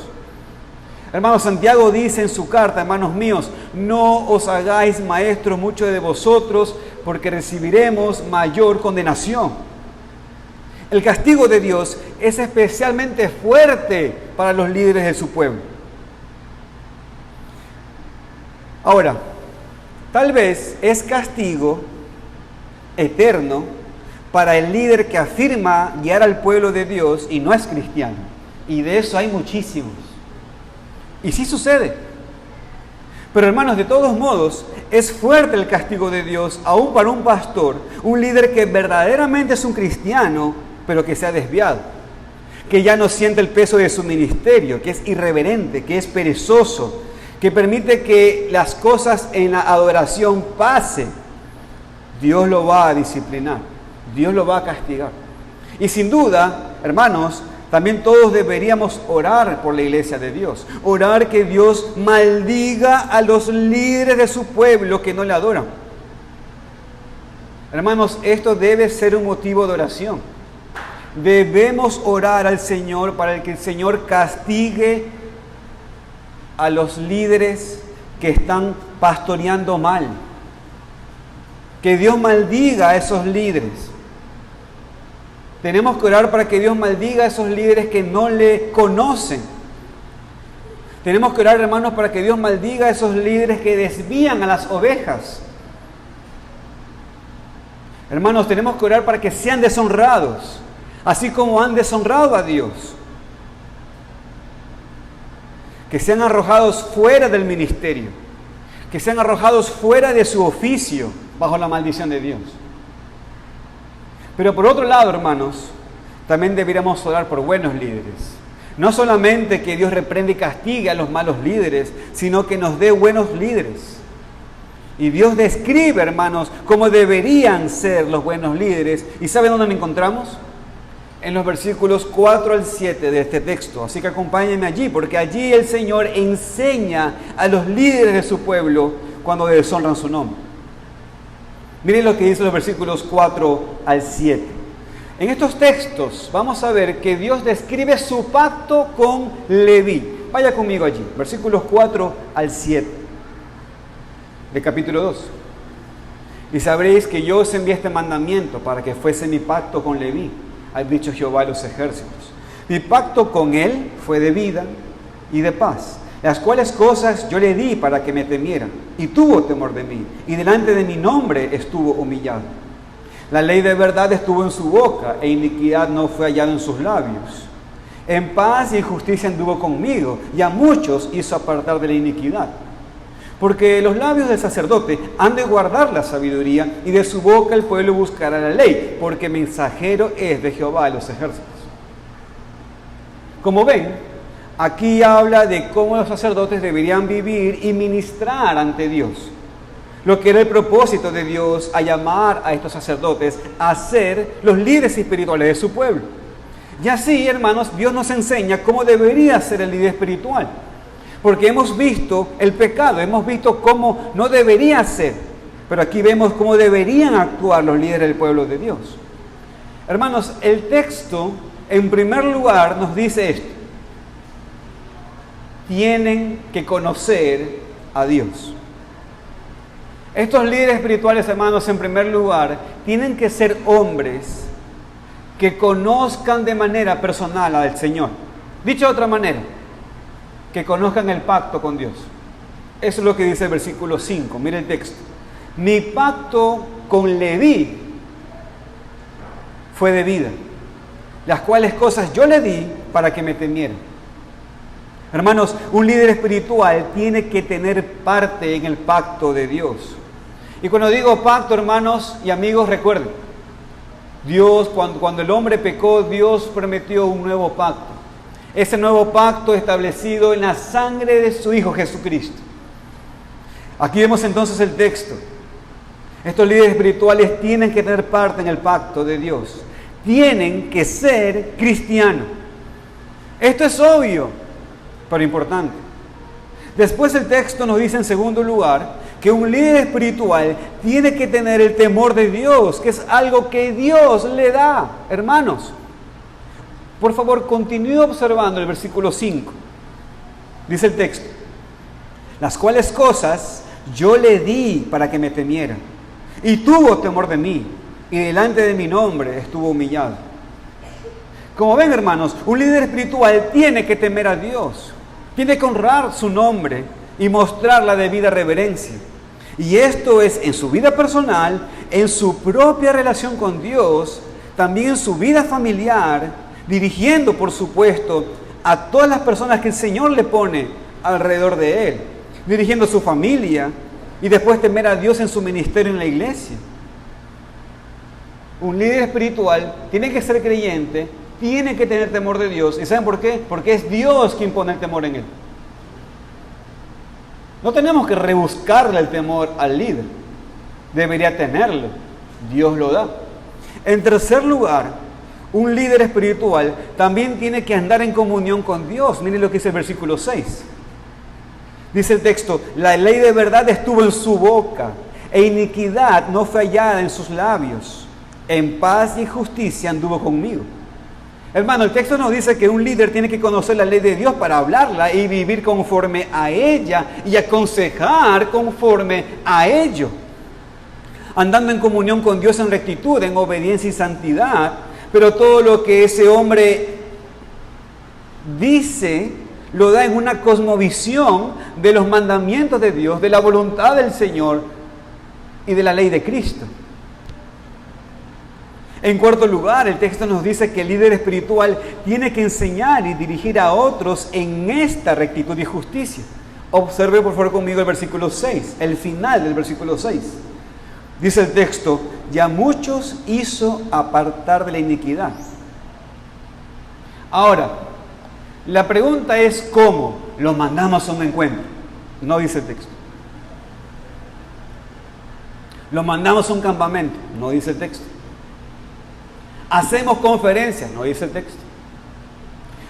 Hermanos, Santiago dice en su carta, hermanos míos, no os hagáis maestros muchos de vosotros, porque recibiremos mayor condenación. El castigo de Dios es especialmente fuerte para los líderes de su pueblo. Ahora, tal vez es castigo eterno para el líder que afirma guiar al pueblo de Dios y no es cristiano. Y de eso hay muchísimos. Y sí sucede. Pero hermanos, de todos modos, es fuerte el castigo de Dios, aún para un pastor, un líder que verdaderamente es un cristiano, pero que se ha desviado, que ya no siente el peso de su ministerio, que es irreverente, que es perezoso, que permite que las cosas en la adoración pasen. Dios lo va a disciplinar, Dios lo va a castigar. Y sin duda, hermanos, también todos deberíamos orar por la iglesia de Dios. Orar que Dios maldiga a los líderes de su pueblo que no le adoran. Hermanos, esto debe ser un motivo de oración. Debemos orar al Señor para que el Señor castigue a los líderes que están pastoreando mal. Que Dios maldiga a esos líderes. Tenemos que orar para que Dios maldiga a esos líderes que no le conocen. Tenemos que orar, hermanos, para que Dios maldiga a esos líderes que desvían a las ovejas. Hermanos, tenemos que orar para que sean deshonrados, así como han deshonrado a Dios. Que sean arrojados fuera del ministerio, que sean arrojados fuera de su oficio, bajo la maldición de Dios. Pero por otro lado, hermanos, también deberíamos orar por buenos líderes. No solamente que Dios reprenda y castigue a los malos líderes, sino que nos dé buenos líderes. Y Dios describe, hermanos, cómo deberían ser los buenos líderes. ¿Y saben dónde lo encontramos? En los versículos 4 al 7 de este texto. Así que acompáñenme allí, porque allí el Señor enseña a los líderes de su pueblo cuando deshonran su nombre. Miren lo que dice los versículos 4 al 7. En estos textos vamos a ver que Dios describe su pacto con Leví. Vaya conmigo allí, versículos 4 al 7 de capítulo 2. Y sabréis que yo os envié este mandamiento para que fuese mi pacto con Leví, ha dicho Jehová de los ejércitos. Mi pacto con él fue de vida y de paz, las cuales cosas yo le di para que me temiera, y tuvo temor de mí, y delante de mi nombre estuvo humillado. La ley de verdad estuvo en su boca, e iniquidad no fue hallada en sus labios. En paz y justicia anduvo conmigo, y a muchos hizo apartar de la iniquidad. Porque los labios del sacerdote han de guardar la sabiduría, y de su boca el pueblo buscará la ley, porque mensajero es de Jehová de los ejércitos. Como ven, Aquí habla de cómo los sacerdotes deberían vivir y ministrar ante Dios. Lo que era el propósito de Dios a llamar a estos sacerdotes a ser los líderes espirituales de su pueblo. Y así, hermanos, Dios nos enseña cómo debería ser el líder espiritual. Porque hemos visto el pecado, hemos visto cómo no debería ser. Pero aquí vemos cómo deberían actuar los líderes del pueblo de Dios. Hermanos, el texto, en primer lugar, nos dice esto. Tienen que conocer a Dios. Estos líderes espirituales, hermanos, en primer lugar, tienen que ser hombres que conozcan de manera personal al Señor. Dicho de otra manera, que conozcan el pacto con Dios. Eso es lo que dice el versículo 5. Mire el texto. Mi pacto con Leví fue de vida, las cuales cosas yo le di para que me temieran. Hermanos, un líder espiritual tiene que tener parte en el pacto de Dios. Y cuando digo pacto, hermanos y amigos, recuerden, Dios, cuando el hombre pecó, Dios prometió un nuevo pacto. Ese nuevo pacto establecido en la sangre de su Hijo Jesucristo. Aquí vemos entonces el texto. Estos líderes espirituales tienen que tener parte en el pacto de Dios. Tienen que ser cristianos. Esto es obvio, pero importante. Después el texto nos dice en segundo lugar que un líder espiritual tiene que tener el temor de Dios, que es algo que Dios le da. Hermanos, por favor, continúe observando el versículo 5. Dice el texto, las cuales cosas yo le di para que me temiera, y tuvo temor de mí, y delante de mi nombre estuvo humillado. Como ven, hermanos, un líder espiritual tiene que temer a Dios, tiene que honrar su nombre y mostrar la debida reverencia. Y esto es en su vida personal, en su propia relación con Dios, también en su vida familiar, dirigiendo, por supuesto, a todas las personas que el Señor le pone alrededor de él, dirigiendo a su familia y después temer a Dios en su ministerio en la iglesia. Un líder espiritual tiene que ser creyente, tiene que tener temor de Dios. ¿Y saben por qué? Porque es Dios quien pone el temor en él. No tenemos que rebuscarle el temor al líder. Debería tenerlo. Dios lo da. En tercer lugar, un líder espiritual también tiene que andar en comunión con Dios. Miren lo que dice el versículo 6. Dice el texto, la ley de verdad estuvo en su boca, e iniquidad no fue hallada en sus labios. En paz y justicia anduvo conmigo. Hermano, el texto nos dice que un líder tiene que conocer la ley de Dios para hablarla y vivir conforme a ella y aconsejar conforme a ello. Andando en comunión con Dios en rectitud, en obediencia y santidad, pero todo lo que ese hombre dice lo da en una cosmovisión de los mandamientos de Dios, de la voluntad del Señor y de la ley de Cristo. En cuarto lugar, el texto nos dice que el líder espiritual tiene que enseñar y dirigir a otros en esta rectitud y justicia. Observe por favor conmigo el versículo 6, el final del versículo 6. Dice el texto, y a muchos hizo apartar de la iniquidad. Ahora, la pregunta es ¿cómo? Los mandamos a un encuentro. No dice el texto. Los mandamos a un campamento. No dice el texto. Hacemos conferencias, no dice el texto.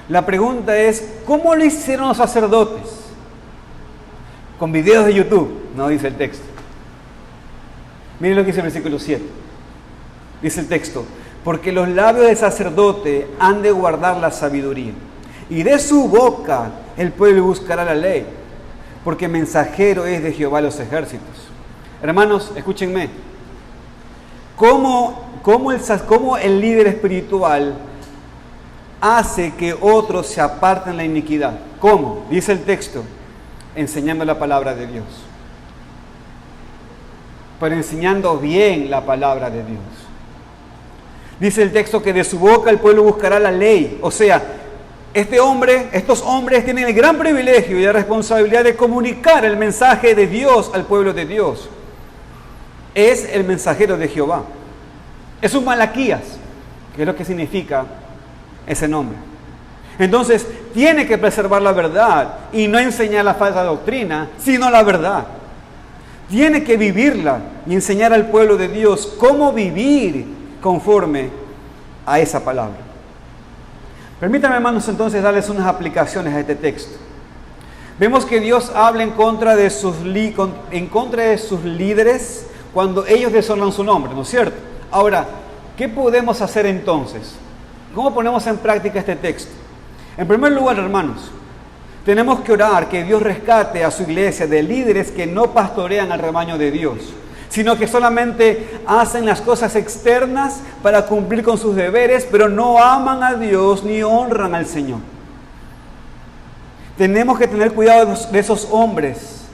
La pregunta es, ¿cómo lo hicieron los sacerdotes? Con videos de YouTube, no dice el texto. Miren lo que dice el versículo 7. Dice el texto, porque los labios del sacerdote han de guardar la sabiduría, y de su boca el pueblo buscará la ley, porque mensajero es de Jehová los ejércitos. Hermanos, escúchenme. ¿Cómo el líder espiritual hace que otros se aparten de la iniquidad? ¿Cómo? Dice el texto, enseñando la palabra de Dios. Pero enseñando bien la palabra de Dios. Dice el texto que de su boca el pueblo buscará la ley. O sea, estos hombres tienen el gran privilegio y la responsabilidad de comunicar el mensaje de Dios al pueblo de Dios. Es el mensajero de Jehová. Es un Malaquías, que es lo que significa ese nombre. Entonces, tiene que preservar la verdad y no enseñar la falsa doctrina, sino la verdad. Tiene que vivirla y enseñar al pueblo de Dios cómo vivir conforme a esa palabra. Permítanme, hermanos, entonces darles unas aplicaciones a este texto. Vemos que Dios habla en contra de sus líderes cuando ellos deshonran su nombre, ¿no es cierto? Ahora, ¿qué podemos hacer entonces? ¿Cómo ponemos en práctica este texto? En primer lugar, hermanos, tenemos que orar que Dios rescate a su iglesia de líderes que no pastorean al rebaño de Dios, sino que solamente hacen las cosas externas para cumplir con sus deberes, pero no aman a Dios ni honran al Señor. Tenemos que tener cuidado de esos hombres.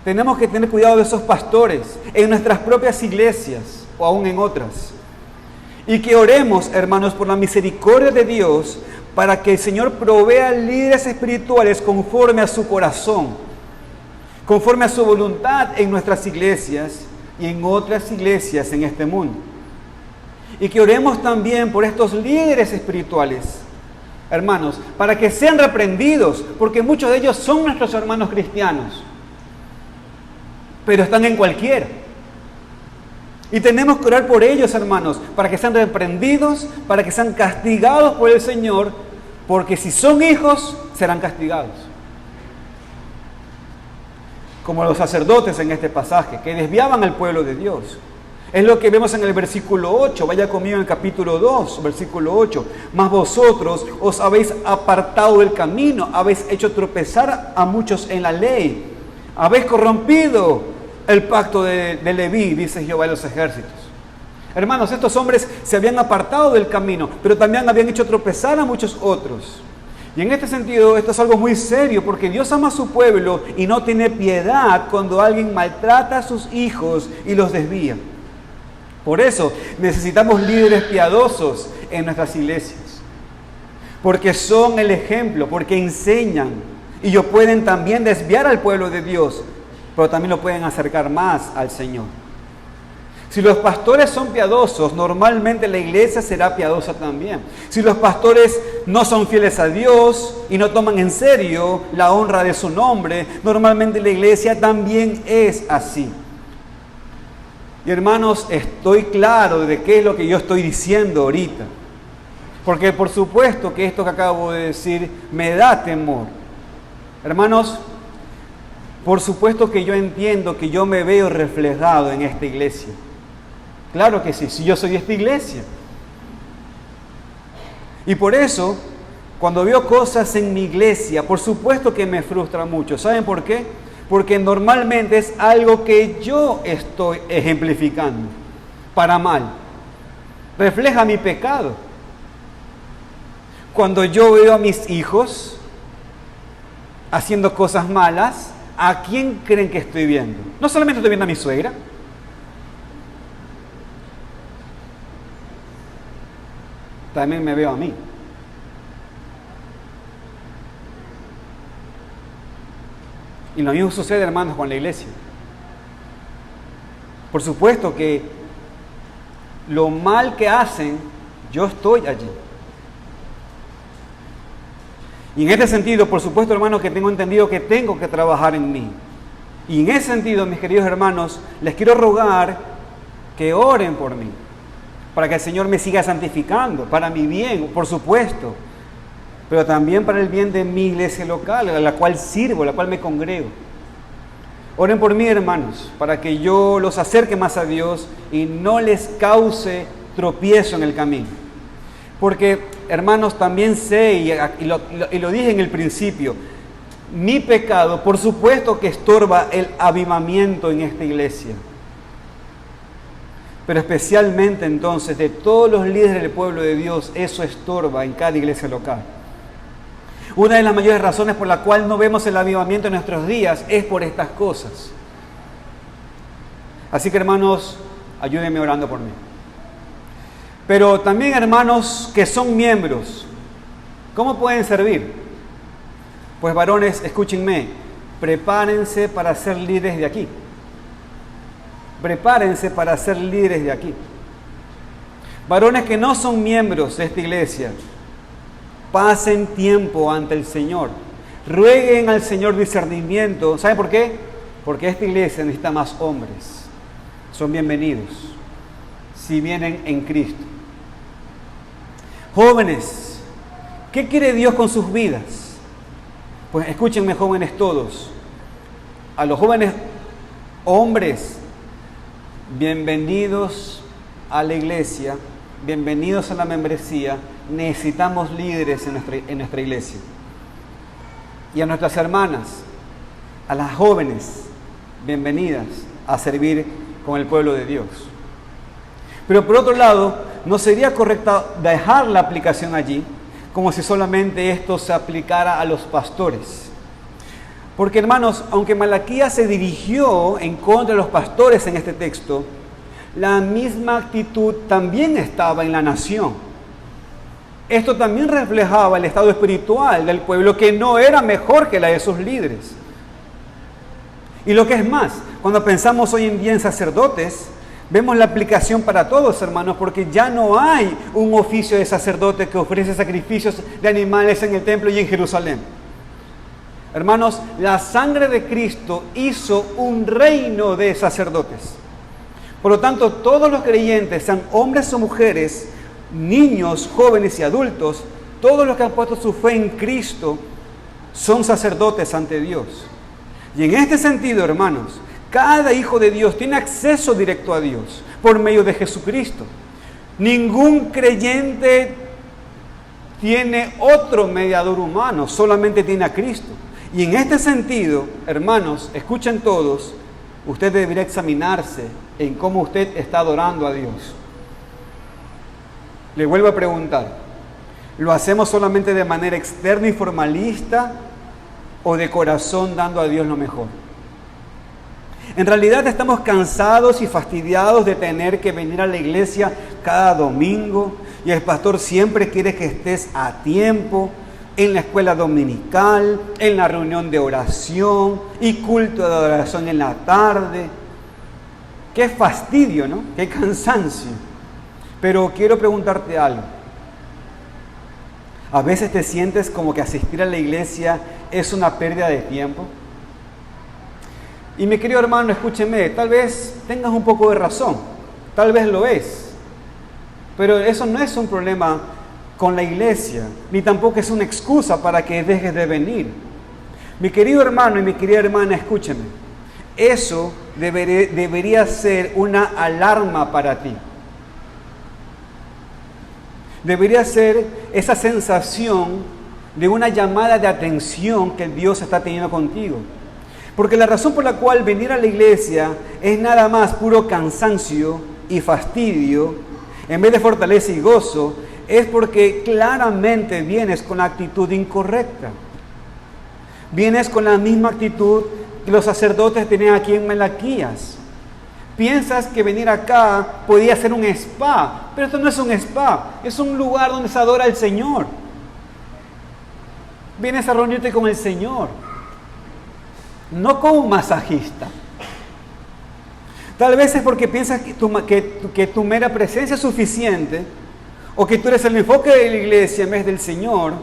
Tenemos que tener cuidado de esos pastores en nuestras propias iglesias o aún en otras. Y que oremos, hermanos, por la misericordia de Dios para que el Señor provea líderes espirituales conforme a su corazón, conforme a su voluntad en nuestras iglesias y en otras iglesias en este mundo. Y que oremos también por estos líderes espirituales, hermanos, para que sean reprendidos, porque muchos de ellos son nuestros hermanos cristianos, pero están en cualquiera. Y tenemos que orar por ellos, hermanos, para que sean reprendidos, para que sean castigados por el Señor, porque si son hijos, serán castigados. Como los sacerdotes en este pasaje, que desviaban al pueblo de Dios. Es lo que vemos en el versículo 8. Vaya conmigo en el capítulo 2, versículo 8. Mas vosotros os habéis apartado del camino, habéis hecho tropezar a muchos en la ley, habéis corrompido el pacto de Leví, dice Jehová de los ejércitos. Hermanos, estos hombres se habían apartado del camino, pero también habían hecho tropezar a muchos otros. Y en este sentido, esto es algo muy serio, porque Dios ama a su pueblo y no tiene piedad cuando alguien maltrata a sus hijos y los desvía. Por eso necesitamos líderes piadosos en nuestras iglesias, porque son el ejemplo, porque enseñan y ellos pueden también desviar al pueblo de Dios, pero también lo pueden acercar más al Señor. Si los pastores son piadosos, normalmente la iglesia será piadosa también. Si los pastores no son fieles a Dios y no toman en serio la honra de su nombre, normalmente la iglesia también es así. Y hermanos, estoy claro de qué es lo que yo estoy diciendo ahorita. Porque por supuesto que esto que acabo de decir me da temor. Hermanos, por supuesto que yo entiendo que yo me veo reflejado en esta iglesia. Claro que sí, si yo soy de esta iglesia. Y por eso, cuando veo cosas en mi iglesia, por supuesto que me frustra mucho. ¿Saben por qué? Porque normalmente es algo que yo estoy ejemplificando para mal. Refleja mi pecado. Cuando yo veo a mis hijos haciendo cosas malas, ¿a quién creen que estoy viendo? No solamente estoy viendo a mi suegra. También me veo a mí. Y lo mismo sucede, hermanos, con la iglesia. Por supuesto que lo mal que hacen, yo estoy allí. Y en este sentido, por supuesto, hermanos, que tengo entendido que tengo que trabajar en mí. Y en ese sentido, mis queridos hermanos, les quiero rogar que oren por mí, para que el Señor me siga santificando, para mi bien, por supuesto, pero también para el bien de mi iglesia local, a la cual sirvo, a la cual me congrego. Oren por mí, hermanos, para que yo los acerque más a Dios y no les cause tropiezo en el camino. Porque, hermanos, también sé, y lo dije en el principio, mi pecado, por supuesto que estorba el avivamiento en esta iglesia. Pero especialmente entonces de todos los líderes del pueblo de Dios, eso estorba en cada iglesia local. Una de las mayores razones por la cual no vemos el avivamiento en nuestros días es por estas cosas. Así que, hermanos, ayúdenme orando por mí. Pero también, hermanos que son miembros, ¿cómo pueden servir? Pues varones, escúchenme, prepárense para ser líderes de aquí. Prepárense para ser líderes de aquí. Varones que no son miembros de esta iglesia, pasen tiempo ante el Señor. Rueguen al Señor discernimiento. ¿Sabe por qué? Porque esta iglesia necesita más hombres. Son bienvenidos si vienen en Cristo. Jóvenes, ¿qué quiere Dios con sus vidas? Pues escúchenme, jóvenes todos. A los jóvenes hombres, bienvenidos a la iglesia, bienvenidos a la membresía. Necesitamos líderes en nuestra iglesia. Y a nuestras hermanas, a las jóvenes, bienvenidas a servir con el pueblo de Dios. Pero por otro lado, no sería correcto dejar la aplicación allí, como si solamente esto se aplicara a los pastores. Porque, hermanos, aunque Malaquías se dirigió en contra de los pastores en este texto, la misma actitud también estaba en la nación. Esto también reflejaba el estado espiritual del pueblo, que no era mejor que la de sus líderes. Y lo que es más, cuando pensamos hoy en día en sacerdotes, vemos la aplicación para todos, hermanos, porque ya no hay un oficio de sacerdote que ofrece sacrificios de animales en el templo y en Jerusalén. Hermanos, la sangre de Cristo hizo un reino de sacerdotes. Por lo tanto, todos los creyentes, sean hombres o mujeres, niños, jóvenes y adultos, todos los que han puesto su fe en Cristo, son sacerdotes ante Dios. Y en este sentido, hermanos, cada hijo de Dios tiene acceso directo a Dios por medio de Jesucristo. Ningún creyente tiene otro mediador humano, solamente tiene a Cristo. Y en este sentido, hermanos, escuchen todos, usted debería examinarse en cómo usted está adorando a Dios. Le vuelvo a preguntar, ¿lo hacemos solamente de manera externa y formalista o de corazón dando a Dios lo mejor? En realidad estamos cansados y fastidiados de tener que venir a la iglesia cada domingo y el pastor siempre quiere que estés a tiempo en la escuela dominical, en la reunión de oración y culto de adoración en la tarde. Qué fastidio, ¿no? Qué cansancio. Pero quiero preguntarte algo. ¿A veces te sientes como que asistir a la iglesia es una pérdida de tiempo? Y mi querido hermano, escúcheme, tal vez tengas un poco de razón, tal vez lo es, pero eso no es un problema con la iglesia, ni tampoco es una excusa para que dejes de venir. Mi querido hermano y mi querida hermana, escúcheme, eso debería ser una alarma para ti. Debería ser esa sensación de una llamada de atención que Dios está teniendo contigo. Porque la razón por la cual venir a la iglesia es nada más puro cansancio y fastidio, en vez de fortaleza y gozo, es porque claramente vienes con la actitud incorrecta. Vienes con la misma actitud que los sacerdotes tenían aquí en Malaquías. Piensas que venir acá podía ser un spa, pero esto no es un spa, es un lugar donde se adora al Señor. Vienes a reunirte con el Señor, no con un masajista. Tal vez es porque piensas que tu mera presencia es suficiente, o que tú eres el enfoque de la iglesia en vez del Señor.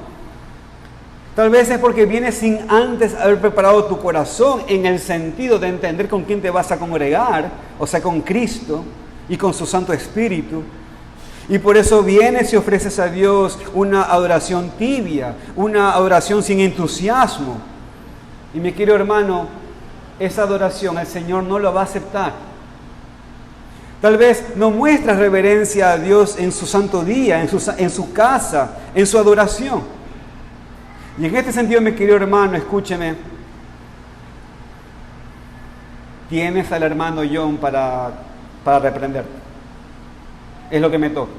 Tal vez es porque vienes sin antes haber preparado tu corazón en el sentido de entender con quién te vas a congregar, o sea, con Cristo y con su Santo Espíritu. Y por eso vienes y ofreces a Dios una adoración tibia, una adoración sin entusiasmo. Y mi querido hermano, esa adoración el Señor no la va a aceptar. Tal vez no muestras reverencia a Dios en su santo día, en su casa, en su adoración. Y en este sentido, mi querido hermano, escúcheme, tienes al hermano John para reprenderte. Es lo que me toca.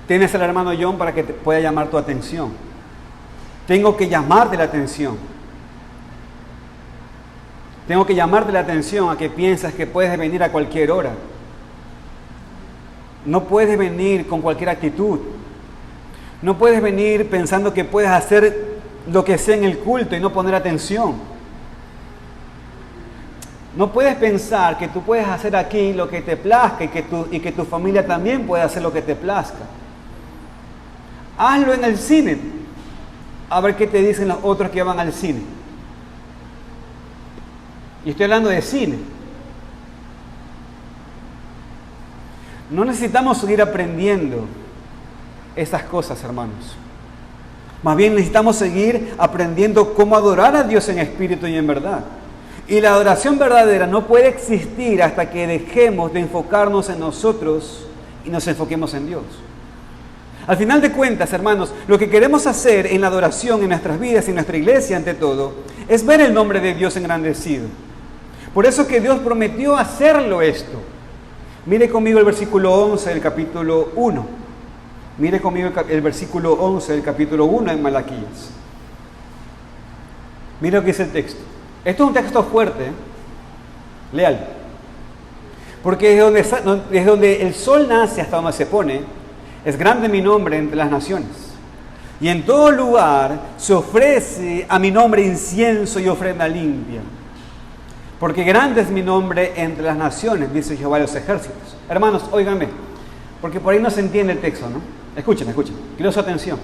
Tienes al hermano John para que te pueda llamar tu atención. Tengo que llamarte la atención. Tengo que llamarte la atención a que piensas que puedes venir a cualquier hora. No puedes venir con cualquier actitud. No puedes venir pensando que puedes hacer lo que sea en el culto y no poner atención. No puedes pensar que tú puedes hacer aquí lo que te plazca y que tu familia también puede hacer lo que te plazca. Hazlo en el cine. A ver qué te dicen los otros que van al cine. Y estoy hablando de cine. No necesitamos seguir aprendiendo estas cosas, hermanos. Más bien necesitamos seguir aprendiendo cómo adorar a Dios en espíritu y en verdad. Y la adoración verdadera no puede existir hasta que dejemos de enfocarnos en nosotros y nos enfoquemos en Dios. Al final de cuentas, hermanos, lo que queremos hacer en la adoración, en nuestras vidas y en nuestra iglesia, ante todo, es ver el nombre de Dios engrandecido. Por eso que Dios prometió hacerlo esto. Mire conmigo el versículo 11 del capítulo 1. Mire conmigo el versículo 11 del capítulo 1 en Malaquías. Mire lo que dice el texto. Esto es un texto fuerte, ¿eh? Léalo. Porque desde donde el sol nace hasta donde se pone, es grande mi nombre entre las naciones. Y en todo lugar se ofrece a mi nombre incienso y ofrenda limpia. Porque grande es mi nombre entre las naciones, dice Jehová de los ejércitos. Hermanos, óiganme, porque por ahí no se entiende el texto, ¿no? Escuchen, quiero su atención.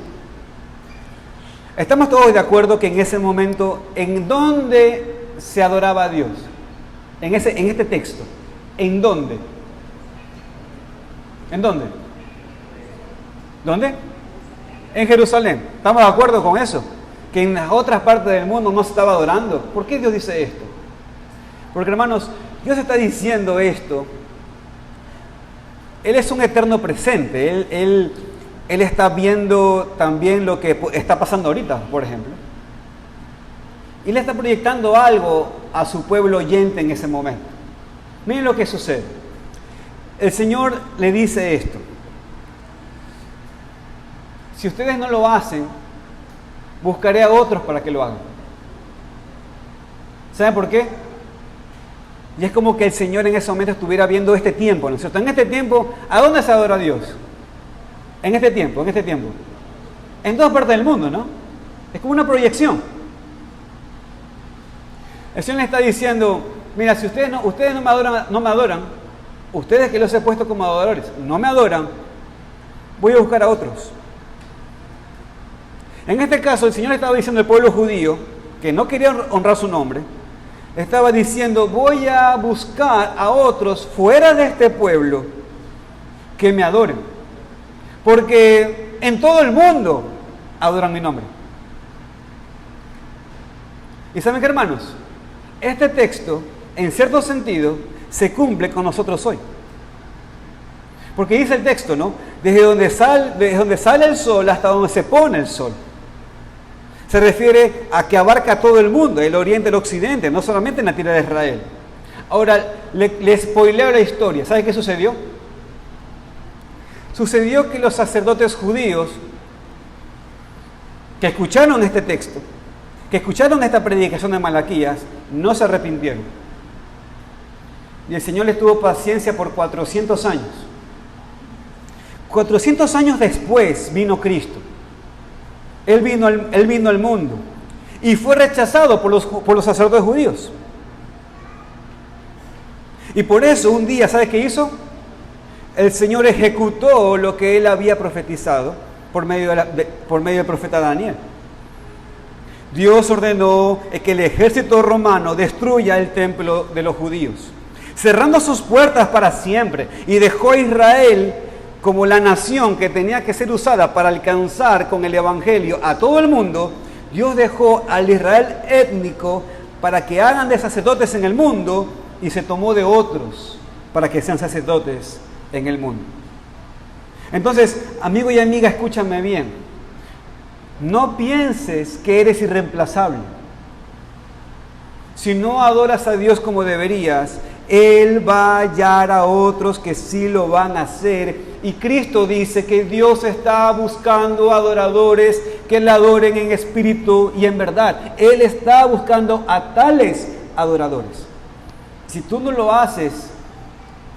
Estamos todos de acuerdo que en ese momento, ¿en dónde se adoraba a Dios? En este texto. ¿En dónde? ¿En dónde? ¿Dónde? En Jerusalén. ¿Estamos de acuerdo con eso? Que en las otras partes del mundo no se estaba adorando. ¿Por qué Dios dice esto? Porque, hermanos, Dios está diciendo esto. Él es un eterno presente. Él está viendo también lo que está pasando ahorita, por ejemplo. Y le está proyectando algo a su pueblo oyente en ese momento. Miren lo que sucede. El Señor le dice esto. Si ustedes no lo hacen, buscaré a otros para que lo hagan. ¿Saben por qué? Y es como que el Señor en ese momento estuviera viendo este tiempo, ¿no es cierto? En este tiempo, ¿a dónde se adora a Dios? En este tiempo. En todas partes del mundo, ¿no? Es como una proyección. El Señor le está diciendo, mira, si ustedes no me adoran, ustedes que los he puesto como adoradores, no me adoran, voy a buscar a otros. En este caso, el Señor estaba diciendo al pueblo judío, que no quería honrar su nombre, estaba diciendo, voy a buscar a otros fuera de este pueblo que me adoren. Porque en todo el mundo adoran mi nombre. ¿Y saben qué, hermanos? Este texto, en cierto sentido, se cumple con nosotros hoy. Porque dice el texto, ¿no? Desde donde sale el sol hasta donde se pone el sol. Se refiere a que abarca todo el mundo, el oriente, el occidente, no solamente en la tierra de Israel. Ahora, le spoileo la historia. ¿Sabe qué sucedió? Sucedió que los sacerdotes judíos que escucharon este texto, que escucharon esta predicación de Malaquías, no se arrepintieron. Y el Señor les tuvo paciencia por 400 años. 400 años después vino Cristo. Él vino al mundo y fue rechazado por los sacerdotes judíos. Y por eso un día, ¿sabe qué hizo? El Señor ejecutó lo que Él había profetizado por medio del profeta Daniel. Dios ordenó que el ejército romano destruya el templo de los judíos, cerrando sus puertas para siempre, y dejó a Israel como la nación que tenía que ser usada para alcanzar con el evangelio a todo el mundo. Dios dejó al Israel étnico para que hagan de sacerdotes en el mundo, y se tomó de otros para que sean sacerdotes en el mundo. Entonces, amigo y amiga, escúchame bien. No pienses que eres irreemplazable. Si no adoras a Dios como deberías, Él va a hallar a otros que sí lo van a hacer. Y Cristo dice que Dios está buscando adoradores que le adoren en espíritu y en verdad. Él está buscando a tales adoradores. Si tú no lo haces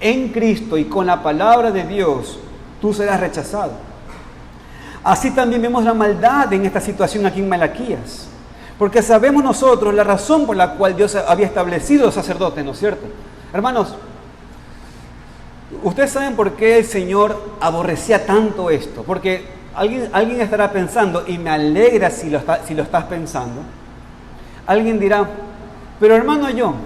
en Cristo y con la palabra de Dios, tú serás rechazado. Así también vemos la maldad en esta situación aquí en Malaquías. Porque sabemos nosotros la razón por la cual Dios había establecido los sacerdotes, ¿no es cierto? Hermanos, ¿ustedes saben por qué el Señor aborrecía tanto esto? Porque Alguien estará pensando, y me alegra si lo estás pensando. Alguien dirá, pero hermano John,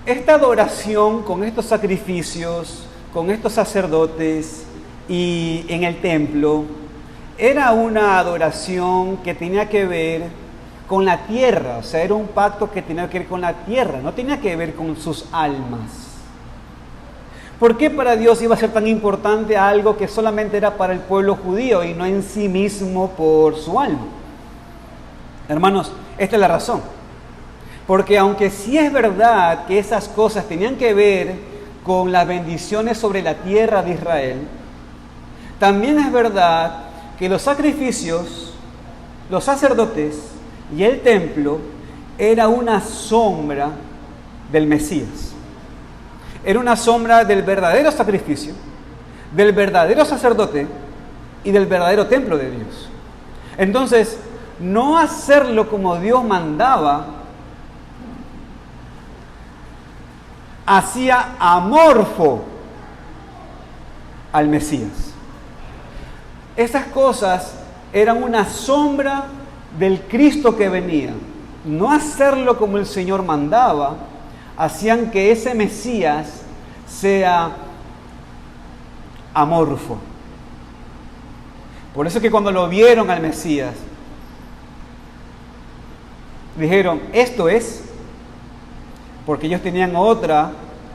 esta adoración con estos sacrificios, con estos sacerdotes y en el templo, era una adoración que tenía que ver con la tierra, o sea, era un pacto que tenía que ver con la tierra, no tenía que ver con sus almas. ¿Por qué para Dios iba a ser tan importante algo que solamente era para el pueblo judío y no en sí mismo por su alma? Hermanos, esta es la razón. Porque aunque sí es verdad que esas cosas tenían que ver con las bendiciones sobre la tierra de Israel, también es verdad que los sacrificios, los sacerdotes y el templo era una sombra del Mesías. Era una sombra del verdadero sacrificio, del verdadero sacerdote y del verdadero templo de Dios. Entonces, no hacerlo como Dios mandaba hacía amorfo al Mesías. Esas cosas eran una sombra del Cristo que venía. No hacerlo como el Señor mandaba hacían que ese Mesías sea amorfo. Por eso es que cuando lo vieron al Mesías, dijeron, esto es, porque ellos tenían otra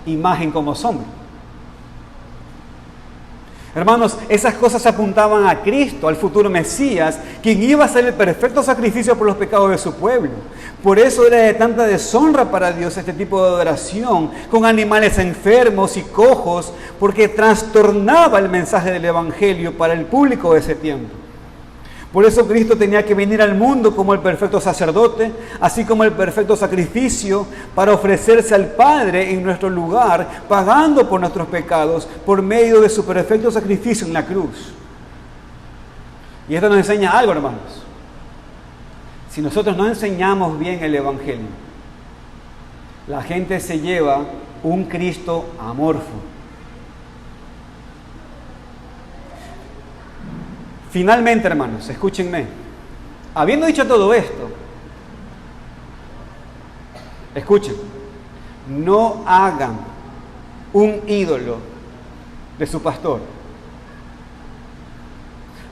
imagen como sombra. Hermanos, esas cosas apuntaban a Cristo, al futuro Mesías, quien iba a ser el perfecto sacrificio por los pecados de su pueblo. Por eso era de tanta deshonra para Dios este tipo de adoración, con animales enfermos y cojos, porque trastornaba el mensaje del Evangelio para el público de ese tiempo. Por eso Cristo tenía que venir al mundo como el perfecto sacerdote, así como el perfecto sacrificio, para ofrecerse al Padre en nuestro lugar, pagando por nuestros pecados, por medio de su perfecto sacrificio en la cruz. Y esto nos enseña algo, hermanos. Si nosotros no enseñamos bien el Evangelio, la gente se lleva un Cristo amorfo. Finalmente, hermanos, escúchenme. Habiendo dicho todo esto, escuchen, no hagan un ídolo de su pastor.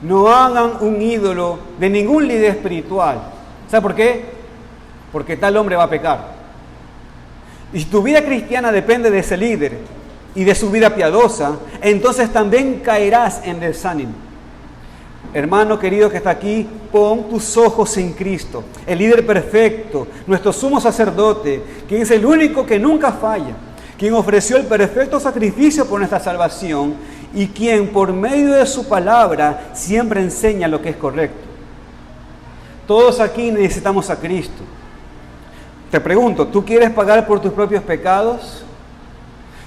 No hagan un ídolo de ningún líder espiritual. ¿Sabe por qué? Porque tal hombre va a pecar. Y si tu vida cristiana depende de ese líder y de su vida piadosa, entonces también caerás en desánimo. Hermano querido que está aquí, pon tus ojos en Cristo, el líder perfecto, nuestro sumo sacerdote, quien es el único que nunca falla, quien ofreció el perfecto sacrificio por nuestra salvación y quien por medio de su palabra siempre enseña lo que es correcto. Todos aquí necesitamos a Cristo. Te pregunto, ¿tú quieres pagar por tus propios pecados?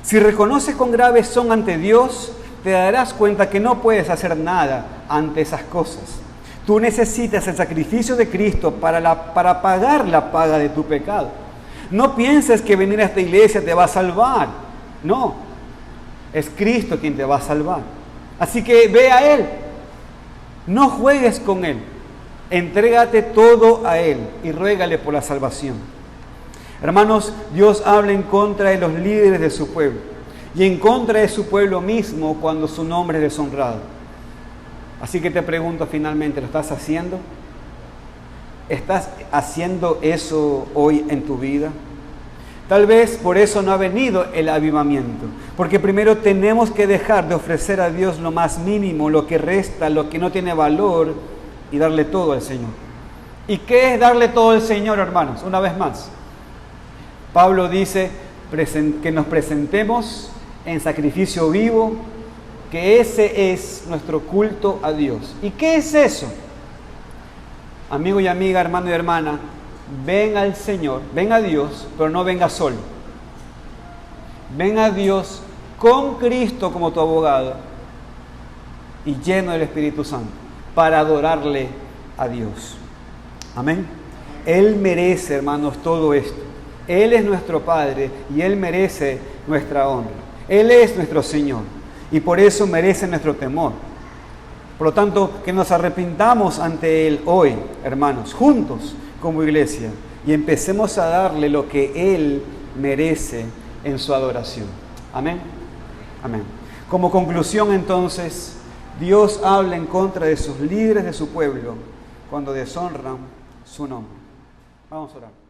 Si reconoces cuán graves son ante Dios, te darás cuenta que no puedes hacer nada ante esas cosas. Tú necesitas el sacrificio de Cristo para pagar la paga de tu pecado. No pienses que venir a esta iglesia te va a salvar. No, es Cristo quien te va a salvar. Así que ve a Él. No juegues con Él. Entrégate todo a Él y ruégale por la salvación. Hermanos, Dios habla en contra de los líderes de su pueblo y en contra de su pueblo mismo cuando su nombre es deshonrado. Así que te pregunto finalmente, ¿lo estás haciendo? ¿Estás haciendo eso hoy en tu vida? Tal vez por eso no ha venido el avivamiento, porque primero tenemos que dejar de ofrecer a Dios lo más mínimo, lo que resta, lo que no tiene valor, y darle todo al Señor. ¿Y qué es darle todo al Señor, hermanos? Una vez más, Pablo dice que nos presentemos en sacrificio vivo, que ese es nuestro culto a Dios. ¿Y qué es eso? Amigo y amiga, hermano y hermana, ven al Señor, ven a Dios, pero no venga solo. Ven a Dios con Cristo como tu abogado y lleno del Espíritu Santo para adorarle a Dios. Amén. Él merece, hermanos, todo esto. Él es nuestro Padre y Él merece nuestra honra. Él es nuestro Señor. y por eso merece nuestro temor. Por lo tanto, que nos arrepintamos ante Él hoy, hermanos, juntos como iglesia, y empecemos a darle lo que Él merece en su adoración. Amén. Amén. Como conclusión, entonces, Dios habla en contra de sus líderes de su pueblo cuando deshonran su nombre. Vamos a orar.